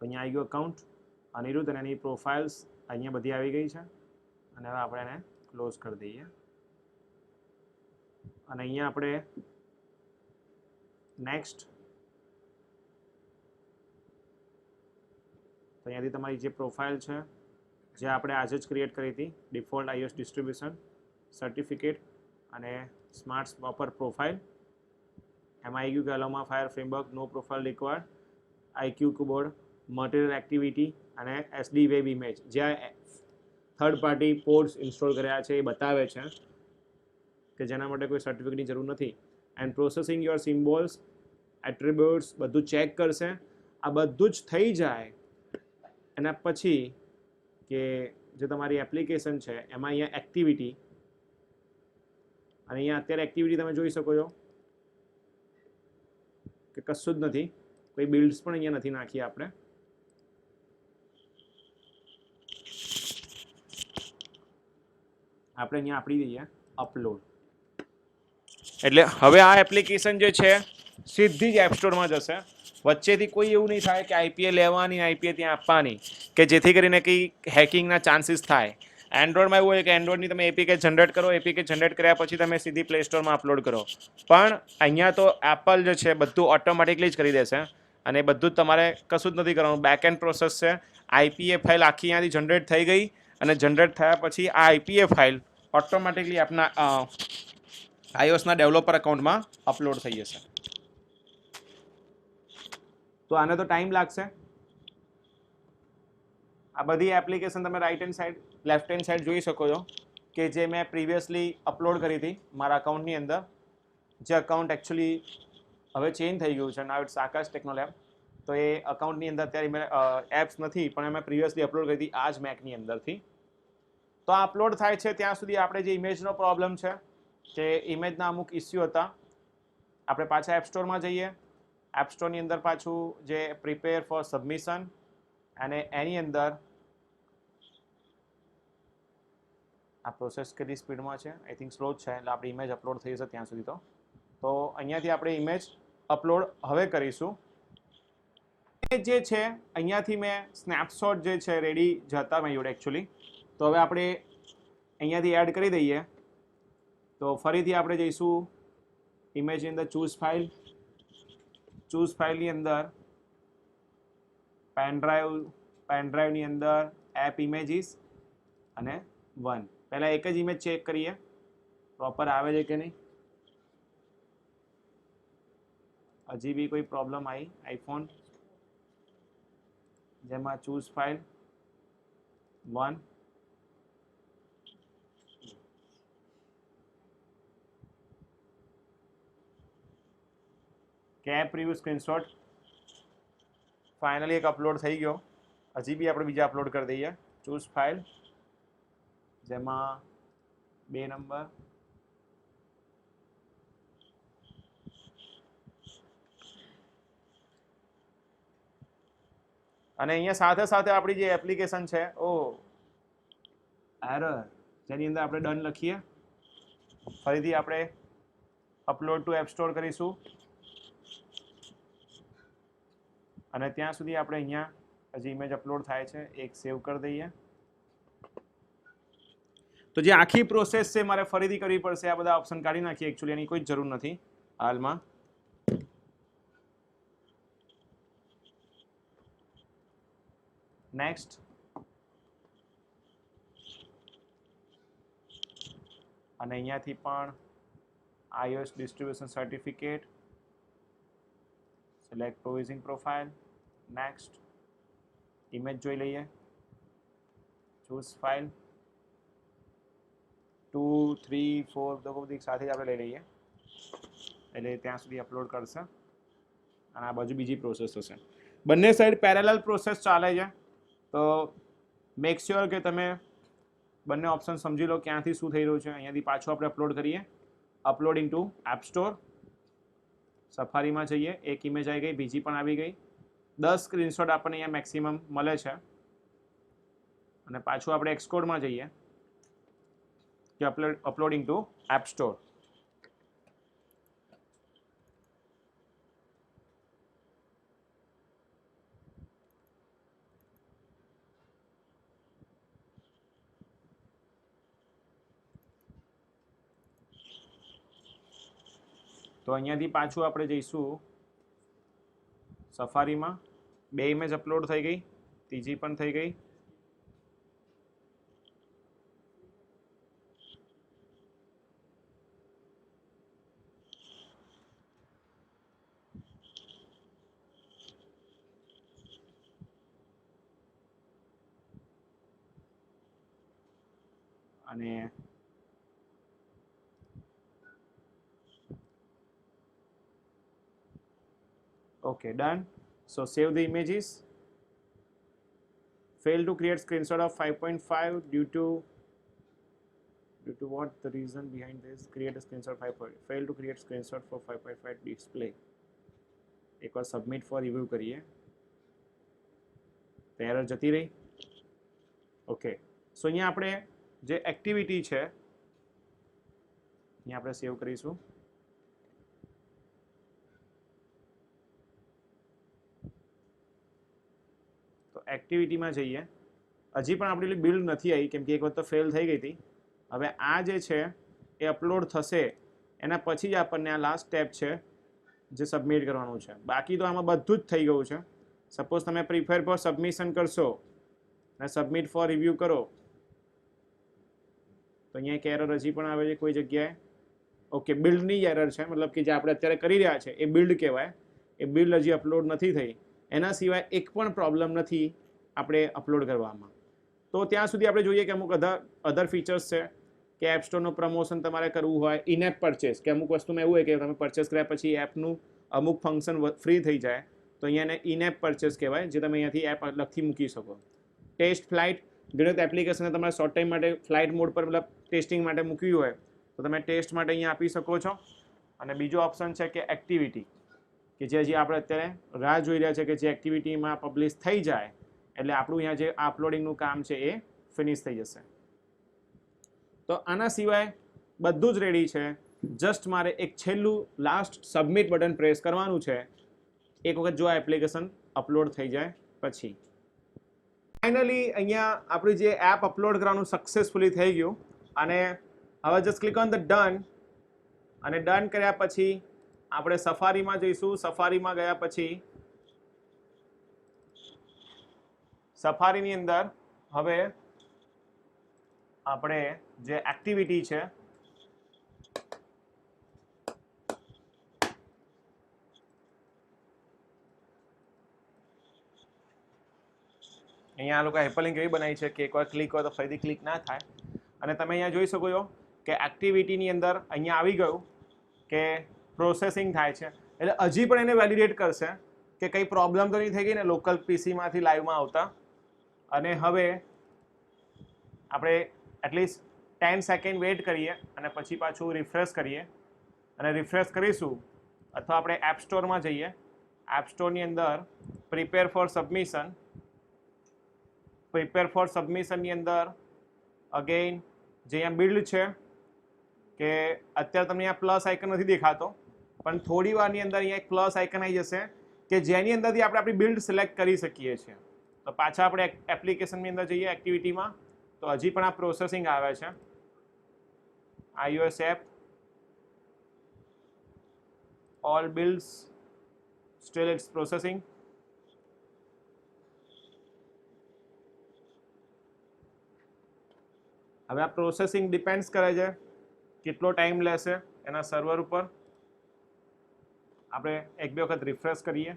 તો અહીંયા આવી ગયું અકાઉન્ટ અનિરુદ્ધ અને એની પ્રોફાઇલ્સ અહીંયા બધી આવી ગઈ છે અને હવે આપણે એને ક્લોઝ કરી દઈએ. અને અહીંયા આપણે નેક્સ્ટ, તો અહીંયાથી તમારી જે પ્રોફાઇલ છે જે આપણે આજે જ ક્રિએટ કરી હતી, ડિફોલ્ટ iOS ડિસ્ટ્રીબ્યુશન સર્ટિફિકેટ અને સ્માર્ટ સ્વોપર પ્રોફાઇલ, એમાં આવી ગયું કે Alamofire framework, no profile required, IQ keyboard, material activity અને SD વેબ ઇમેજ, જ્યાં થર્ડ પાર્ટી પોર્ટ્સ ઇન્સ્ટોલ કર્યા છે એ બતાવે છે કે જેના માટે કોઈ સર્ટિફિકેટની જરૂર નથી. And processing your symbols, attributes બધું ચેક કરશે. આ બધું જ થઈ જાય એના પછી કે જે તમારી એપ્લિકેશન છે એમાં અહીંયા એક્ટિવિટી, અને અહીંયા અત્યારે એક્ટિવિટી તમે જોઈ શકો છો કે કશું જ નથી, કોઈ બિલ્ડ્સ પણ અહીંયા નથી નાખી આપણે. આપણે અહીંયા આપી દઈએ અપલોડ, એટલે હવે આ એપ્લિકેશન જે છે સીધી જ એપ સ્ટોરમાં જશે. વચ્ચેથી કોઈ એવું નહીં થાય કે આઈપીએ લેવાની, આઈપીએ ત્યાં આપવાની, કે જેથી કરીને કંઈ હેકિંગના ચાન્સીસ થાય. એન્ડ્રોઈડમાં એવું હોય કે એન્ડ્રોઈડની તમે એપીકે જનરેટ કરો, એપીકે જનરેટ કર્યા પછી તમે સીધી પ્લે સ્ટોરમાં અપલોડ કરો, પણ અહીંયા તો એપલ જે છે બધું ઓટોમેટિકલી જ કરી દેશે અને બધું જ તમારે કશું જ નથી કરવાનું. બેક એન્ડ પ્રોસેસ છે. આઈપીએ ફાઇલ આખી અહીંયાથી જનરેટ થઈ ગઈ અને જનરેટ થયા પછી આ આઈપીએ ફાઇલ ઓટોમેટિકલી આપના iOSના ડેવલપર અકાઉન્ટમાં અપલોડ થઈ જશે. તો આને તો ટાઈમ લાગશે. આ બધી એપ્લિકેશન તમે right hand side, left hand side જોઈ શકો છો કે જે મેં પ્રીવિયસલી અપલોડ કરી હતી મારા અકાઉન્ટની અંદર, જે અકાઉન્ટ એકચ્યુઅલી હવે ચેન્જ થઈ ગયું છે, નાવ ઇટ્સ આકાશ ટેકનોલેબ. તો એ અકાઉન્ટની અંદર અત્યારે મેં એપ્સ નથી, પણ મેં પ્રીવિયસલી અપલોડ કરી હતી આ જ મેકની અંદરથી. તો આ અપલોડ થાય છે ત્યાં સુધી આપણે જે ઇમેજનો પ્રોબ્લેમ છે કે ઇમેજના અમુક ઇસ્યુ હતા, આપણે પાછા એપ સ્ટોરમાં જઈએ. એપ સ્ટોરની અંદર પાછું જે પ્રિપેર ફોર સબમિશન, અને એની અંદર આ પ્રોસેસ કેટલી સ્પીડમાં છે, આઈ થિંક સ્લો જ છે, એટલે આપણી ઇમેજ અપલોડ થઈ જશે ત્યાં સુધી. તો અહીંયાથી આપણે ઇમેજ અપલોડ હવે કરીશું. જે છે અહીંયાથી મેં સ્નેપશોટ જે છે રેડી જતા મેં જોડે એકચ્યુઅલી, તો હવે આપણે અહીંયાથી એડ કરી દઈએ. તો ફરીથી આપણે જઈશું ઇમેજની અંદર, ચૂઝ ફાઇલની અંદર પેનડ્રાઈવની અંદર એપ ઇમેજીસ અને 1. પહેલાં એક જ ઇમેજ ચેક કરીએ પ્રોપર આવે છે કે નહીં. હજી બી કોઈ પ્રોબ્લેમ આવી આઈફોન, જેમાં ચૂઝ ફાઇલ 1, કેપ રિવ્યુ સ્ક્રીનશોટ ફાઇનલી એક અપલોડ થઈ ગયો. હજી બી આપણે બીજા અપલોડ કરી દઈએ. ચૂઝ ફાઇલ, જેમાં 2 નંબર, અને અહીંયા સાથે સાથે આપણી જે એપ્લિકેશન છે, એરર, જેની અંદર આપણે ડન લખીએ. ફરીથી આપણે અપલોડ ટુ એપ સ્ટોર કરીશું અને ત્યાં સુધી આપણે અહીંયા હજી ઇમેજ અપલોડ થાય છે, એક સેવ કરી દઈએ. તો જે આખી પ્રોસેસ છે મારે ફરીથી કરવી પડશે. આ બધા ઓપ્શન કાઢી નાખીએ, એકચ્યુઅલી એની કોઈ જરૂર નથી હાલમાં. નેક્સ્ટ, અને અહીંયાથી પણ iOS distribution certificate select provisioning profile, next, image જોઈ લઈએ, ચૂઝ ફાઇલ, 2 3 4 તો બધી સાથે જ આપણે લઈ લઈએ, એટલે ત્યાં સુધી અપલોડ કરશે અને આ બાજુ બીજી પ્રોસેસ થશે. બંને સાઈડ પેરેલલ પ્રોસેસ ચાલે છે, તો મેક શ્યોર કે તમે બંને ઓપ્શન સમજી લો ક્યાંથી શું થઈ રહ્યું છે. અહીંયાથી પાછું આપણે અપલોડ કરીએ, અપલોડિંગ ટુ એપ સ્ટોર, સફારીમાં જઈએ, એક ઇમેજ આવી ગઈ, બીજી પણ આવી ગઈ, 10 સ્ક્રીનશોટ આપણને અહીંયા મેક્સિમમ મળે છે. અને પાછું આપણે એક્સકોડમાં જઈએ કે અપલોડિંગ ટુ એપ સ્ટોર. તો અહીંયાથી પાછું આપણે જઈશું સફારીમાં, 2 ઇમેજ અપલોડ થઈ ગઈ, ત્રીજી પણ થઈ ગઈ. અને okay, done. So save the images. Fail to create screenshot of 5.5 due to what the reason behind this? Create a screenshot 5. Fail to create screenshot for 5.5 display. एक बार submit for review करिए, तो एरर जती रही. ओके, सो અહીંયા આપણે જે એક્ટિવિટી છે અહીંયા આપણે સેવ કરીશું. તો એક્ટિવિટીમાં જઈએ, હજી પણ આપણી બિલ્ડ નથી આવી કેમ કે એક વખત તો ફેલ થઈ ગઈ હતી. હવે આ જે છે એ અપલોડ થશે, એના પછી જ આપણને આ લાસ્ટ સ્ટેપ છે જે સબમિટ કરવાનું છે. બાકી તો આમાં બધું જ થઈ ગયું છે. સપોઝ તમે પ્રિફેર ફોર સબમિશન કરશો અને સબમિટ ફોર રિવ્યૂ કરો, તો અહીંયા એક એરર હજી પણ આવે છે કોઈ જગ્યાએ. ઓકે, બિલ્ડની એરર છે, મતલબ કે જે આપણે અત્યારે કરી રહ્યા છે એ બિલ્ડ કહેવાય. એ બિલ્ડ હજી અપલોડ નથી થઈ. એના સિવાય એક પણ પ્રોબ્લેમ નથી આપણે અપલોડ કરવામાં. તો ત્યાં સુધી આપણે જોઈએ કે અમુક અધર ફીચર્સ છે કે એપ સ્ટોરનું પ્રમોશન તમારે કરવું હોય, ઇન એપ પરચેસ, કે અમુક વસ્તુમાં એવું હોય કે તમે પરચેસ કર્યા પછી એપનું અમુક ફંક્શન ફ્રી થઈ જાય, તો અહીંયાને ઇન એપ પરચેસ કહેવાય, જે તમે અહીંયાથી એપ અલગથી મૂકી શકો. ટેસ્ટ ફ્લાઇટ, ઘણી વખત એપ્લિકેશનને તમારે શોર્ટ ટાઈમ માટે ફ્લાઇટ મોડ પર મતલબ ટેસ્ટિંગ માટે મૂક્યું હોય તો તમે ટેસ્ટ માટે અહીંયા આપી શકો છો. અને બીજો ઓપ્શન છે કે એક્ટિવિટી, કે જે હજી આપણે અત્યારે રાહ જોઈ રહ્યા છે કે જે એક્ટિવિટીમાં પબ્લિશ થઈ જાય એટલે આપણું અહીંયા જે અપલોડિંગનું કામ છે એ ફિનિશ થઈ જશે. તો આના સિવાય બધું જ રેડી છે. જસ્ટ મારે એક છેલ્લું લાસ્ટ સબમિટ બટન પ્રેસ કરવાનું છે એક વખત જો આ એપ્લિકેશન અપલોડ થઈ જાય પછી. ફાઇનલી અહીંયા આપણી જે એપ અપલોડ કરવાનું સક્સેસફુલી થઈ ગયું. અને હવે just click on the done. અને ડન કર્યા પછી આપણે સફારીમાં જઈશું. સફારીમાં ગયા પછી સફારીની અંદર હવે આપણે જે એક્ટિવિટી છે અહીંયા આ લોકો હાઇપરલિંક એવી બનાવી છે કે એકવાર ક્લિક હોય તો ફરીથી ક્લિક ના થાય. અને તમે અહીંયા જોઈ શકો છો કે એક્ટિવિટીની અંદર અહીંયા આવી ગયું કે પ્રોસેસિંગ થાય છે, એટલે હજી પણ એને વેલિડેટ કરશે કે કંઈ પ્રોબ્લેમ તો નહીં થઈ ગઈ ને લોકલ પીસીમાંથી લાઈવમાં આવતા. અને હવે આપણે એટલીસ્ટ 10 સેકન્ડ વેઇટ કરીએ અને પછી પાછું રિફ્રેશ કરીએ. અને રિફ્રેશ કરીશું અથવા આપણે એપ સ્ટોરમાં જઈએ. એપ સ્ટોરની અંદર પ્રિપેર ફોર સબમિશન, ની અંદર અગેઇન જે અહીંયા બિલ્ડ છે કે અત્યારે તમને અહીંયા પ્લસ આઇકન નથી દેખાતો, પણ થોડી વારની અંદર અહીંયા એક પ્લસ આઇકન આવી જશે કે જેની અંદરથી આપણે આપણી બિલ્ડ સિલેક્ટ કરી શકીએ છીએ. તો પાછા આપણે એપ્લિકેશનની અંદર જઈએ એક્ટિવિટીમાં, તો હજી પણ આ પ્રોસેસિંગ આવે છે. iOS app all builds still it's processing. હવે આ પ્રોસેસિંગ ડિપેન્ડ્સ કરે છે કેટલો ટાઈમ લેશે એના સર્વર ઉપર. આપણે એક બે વખત રિફ્રેશ કરીએ.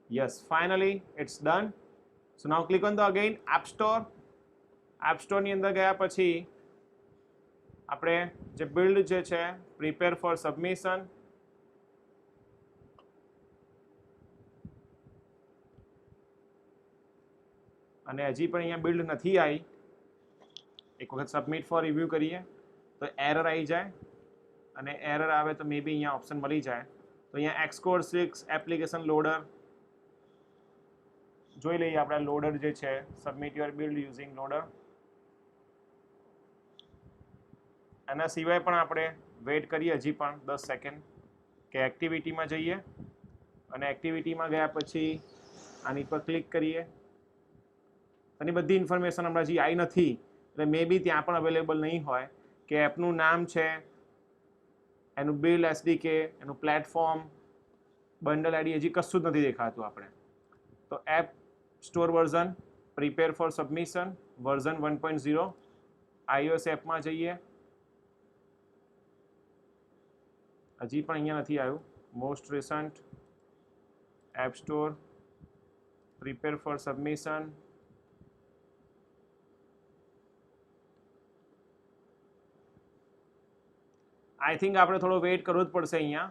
Yes, finally it's done. So now click on the again App Store. App Store ની અંદર ગયા પછી આપણે જે બિલ્ડ જે છે પ્રિપેર ફોર સબમિશન, અને હજી પણ અહીંયા બિલ્ડ નથી આવી. એક વખત સબમિટ ફોર રિવ્યુ કરીએ તો એરર આવી જાય, અને એરર આવે તો મે બી અહીંયા ઓપ્શન મળી જાય. તો અહીંયા એક્સકોડ 6 એપ્લિકેશન લોડર જોઈ લઈએ. આપણા લોડર જે છે submit your build using loader. આના સિવાય પણ આપણે વેઇટ કરીએ હજી પણ 10 સેકન્ડ કે એક્ટિવિટીમાં જઈએ, અને એક્ટિવિટીમાં ગયા પછી આની પર ક્લિક કરીએ. આની બધી ઇન્ફોર્મેશન હમણાં હજી આવી નથી, એટલે મે બી ત્યાં પણ અવેલેબલ નહીં હોય કે એપનું નામ છે, એનું બિલ્ડ એસડીકે, એનું પ્લેટફોર્મ, બંડલ આઈડી હજી કશું જ નથી દેખાતું આપણે. તો app store version prepare for submission version 1.0 iOS એપમાં જઈએ. હજી પણ અહીંયા નથી આવ્યું. Most recent app store prepare for submission. I think આપણે થોડો વેઇટ કરવો જ પડશે અહીંયા,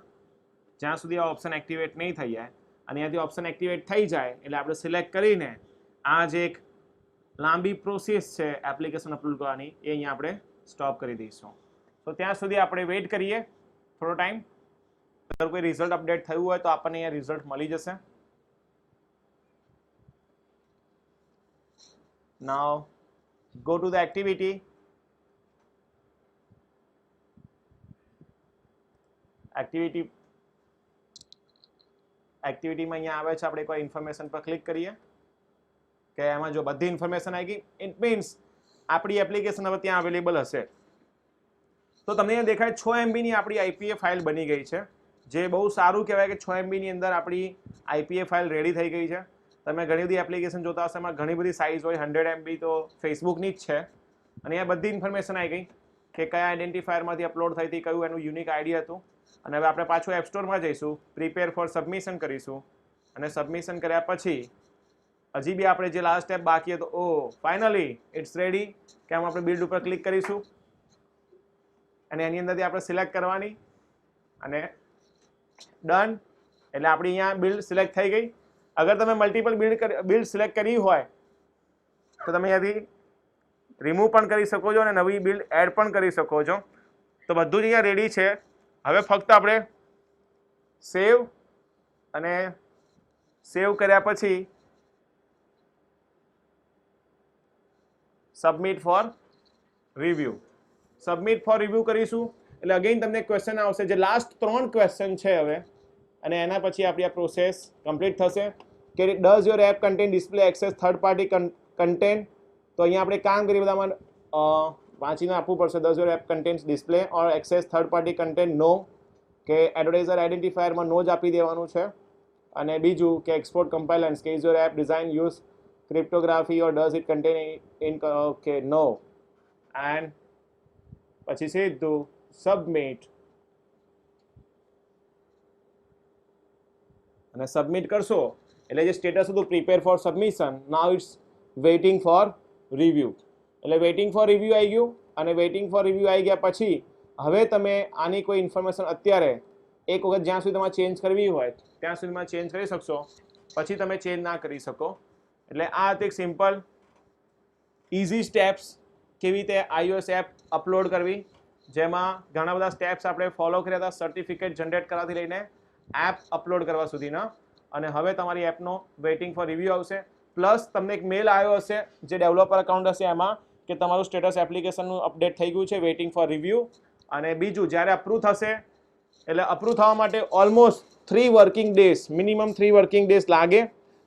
જ્યાં સુધી આ ઓપ્શન એક્ટિવેટ નહીં થઈ જાય. અને અહીંયાથી ઓપ્શન એક્ટિવેટ થઈ જાય એટલે આપણે સિલેક્ટ કરીને આ જે એક લાંબી પ્રોસેસ છે એપ્લિકેશન અપલોડ કરવાની, એ અહીંયા આપણે સ્ટોપ કરી દઈશું. તો ત્યાં સુધી આપણે વેઇટ કરીએ થોડો ટાઈમ. અગર કોઈ રિઝલ્ટ અપડેટ થયું હોય તો આપણને અહીંયા રિઝલ્ટ મળી જશે. નાઉ ગો ટુ ધ એક્ટિવિટી. એક્ટિવિટીમાં અહીંયા આવે છે, આપણે એકવાર ઇન્ફોર્મેશન પર ક્લિક કરીએ કે એમાં જો બધી ઇન્ફોર્મેશન આવી ગઈ, ઇટ મીન્સ આપણી એપ્લિકેશન હવે ત્યાં અવેલેબલ હશે. તો તમને અહીંયા દેખાય 6 MB ની આપણી આઈપીએ ફાઇલ બની ગઈ છે, જે બહુ સારું કહેવાય કે 6 MB ની અંદર આપણી આઈપીએ ફાઇલ રેડી થઈ ગઈ છે. તમે ઘણી બધી એપ્લિકેશન જોતા હશો, એમાં ઘણી બધી સાઇઝ હોય, 100 MB તો ફેસબુકની જ છે. અને અહીંયા બધી ઇન્ફોર્મેશન આવી ગઈ કે કયા આઈડેન્ટિફાયરમાંથી અપલોડ થઈ હતી, કયું એનું યુનિક આઈડી હતું. અને હવે આપણે પાછું એપ સ્ટોરમાં જઈશું, પ્રિપેર ફોર સબમિશન કરીશું, અને સબમિશન કર્યા પછી હજી બી આપણે જે લાસ્ટ સ્ટેપ બાકી હતો, ઓ ફાઇનલી ઇટ્સ રેડી, કે આમ આપણે બિલ્ડ ઉપર ક્લિક કરીશું અને એની અંદરથી આપણે સિલેક્ટ કરવાની, અને ડન. એટલે આપણી અહીંયા બિલ્ડ સિલેક્ટ થઈ ગઈ. અગર તમે મલ્ટિપલ બિલ્ડ સિલેક્ટ કરી હોય તો તમે અહીંયાથી રિમૂવ પણ કરી શકો છો અને નવી બિલ્ડ એડ પણ કરી શકો છો. તો બધું જ અહીંયા રેડી છે. હવે ફક્ત આપણે સેવ, અને સેવ કર્યા પછી submit for review. Submit for review કરીશું એટલે અગેન તમને ક્વેશ્ચન આવશે, જે લાસ્ટ 3 ક્વેશ્ચન છે હવે, અને એના પછી આપણી આ પ્રોસેસ કમ્પ્લીટ થશે કે does your app contain display access third party content. તો અહીંયા આપણે કામ કરી બધામાં વાંચીને આપવું પડશે. Does your app contains display or access third party content, no, કે એડવર્ટાઇઝર આઈડેન્ટિફાયરમાં નો જ આપી દેવાનું છે. અને બીજું કે એક્સપોર્ટ કમ્પાઇલન્સ, કે is your app design use cryptography or does it contain in, okay, no. And પછી સીધું સબમિટ, અને સબમિટ કરશો એટલે જે સ્ટેટસ હતું prepare for submission, now it's waiting for review. એટલે વેઇટિંગ ફોર રિવ્યુ આવી ગયું, અને વેઇટિંગ ફોર રિવ્યુ આવી ગયા પછી હવે તમે આની કોઈ ઇન્ફોર્મેશન અત્યારે એક વખત જ્યાં સુધી તમારે ચેન્જ કરવી હોય ત્યાં સુધીમાં ચેન્જ કરી શકશો, પછી તમે ચેન્જ ના કરી શકો. એટલે આ એક સિમ્પલ ઇઝી સ્ટેપ્સ કેવી રીતે iOS એપ અપલોડ કરવી, જેમાં ઘણા બધા સ્ટેપ્સ આપણે ફોલો કર્યા હતા, સર્ટિફિકેટ જનરેટ કરવાથી લઈને એપ અપલોડ કરવા સુધીના. અને હવે તમારી એપનો વેઇટિંગ ફોર રિવ્યુ આવશે. પ્લસ તમને એક મેલ આવ્યો હશે જે ડેવલપર અકાઉન્ટ હશે એમાં, કે તમારું સ્ટેટસ એપ્લિકેશનનું અપડેટ થઈ ગયું છે, વેઇટિંગ ફોર રિવ્યુ. અને બીજું જ્યારે અપ્રૂવ થશે, એટલે અપ્રૂવ થવા માટે almost 3 working days, minimum 3 working days લાગે.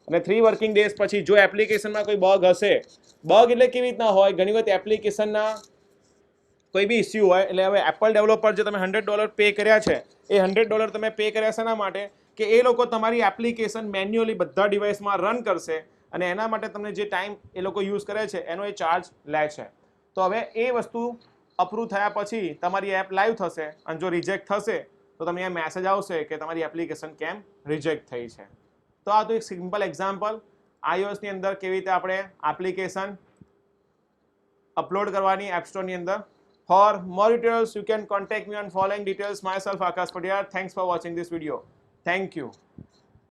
અને 3 વર્કિંગ ડેઝ પછી જો એપ્લિકેશનમાં કોઈ બગ હશે, બગ એટલે કેવી રીતના હોય, ઘણી વખત એપ્લિકેશનના કોઈ બી ઇસ્યુ હોય, એટલે હવે એપલ ડેવલપર જે તમે $100 પે કર્યા છે, એ $100 તમે પે કર્યા શેના માટે, કે એ લોકો તમારી એપ્લિકેશન મેન્યુઅલી બધા ડિવાઇસમાં રન કરશે, અને એના માટે તમને જે ટાઈમ એ લોકો યુઝ કરે છે એનો એ ચાર્જ લે છે. તો હવે એ વસ્તુ અપ્રૂવ થયા પછી તમારી એપ લાઈવ થશે અને જો રિજેક્ટ થશે તો તમને અહીંયા મેસેજ આવશે કે તમારી એપ્લિકેશન કેમ રિજેક્ટ થઈ છે. તો આ તો એક સિમ્પલ એક્ઝામ્પલ iOSની અંદર કેવી રીતે આપણે એપ્લિકેશન અપલોડ કરવાની એપ સ્ટોરની અંદર. For more details you can contact me on following details. My self Akash Patiyar. Thanks for watching this video. Thank you.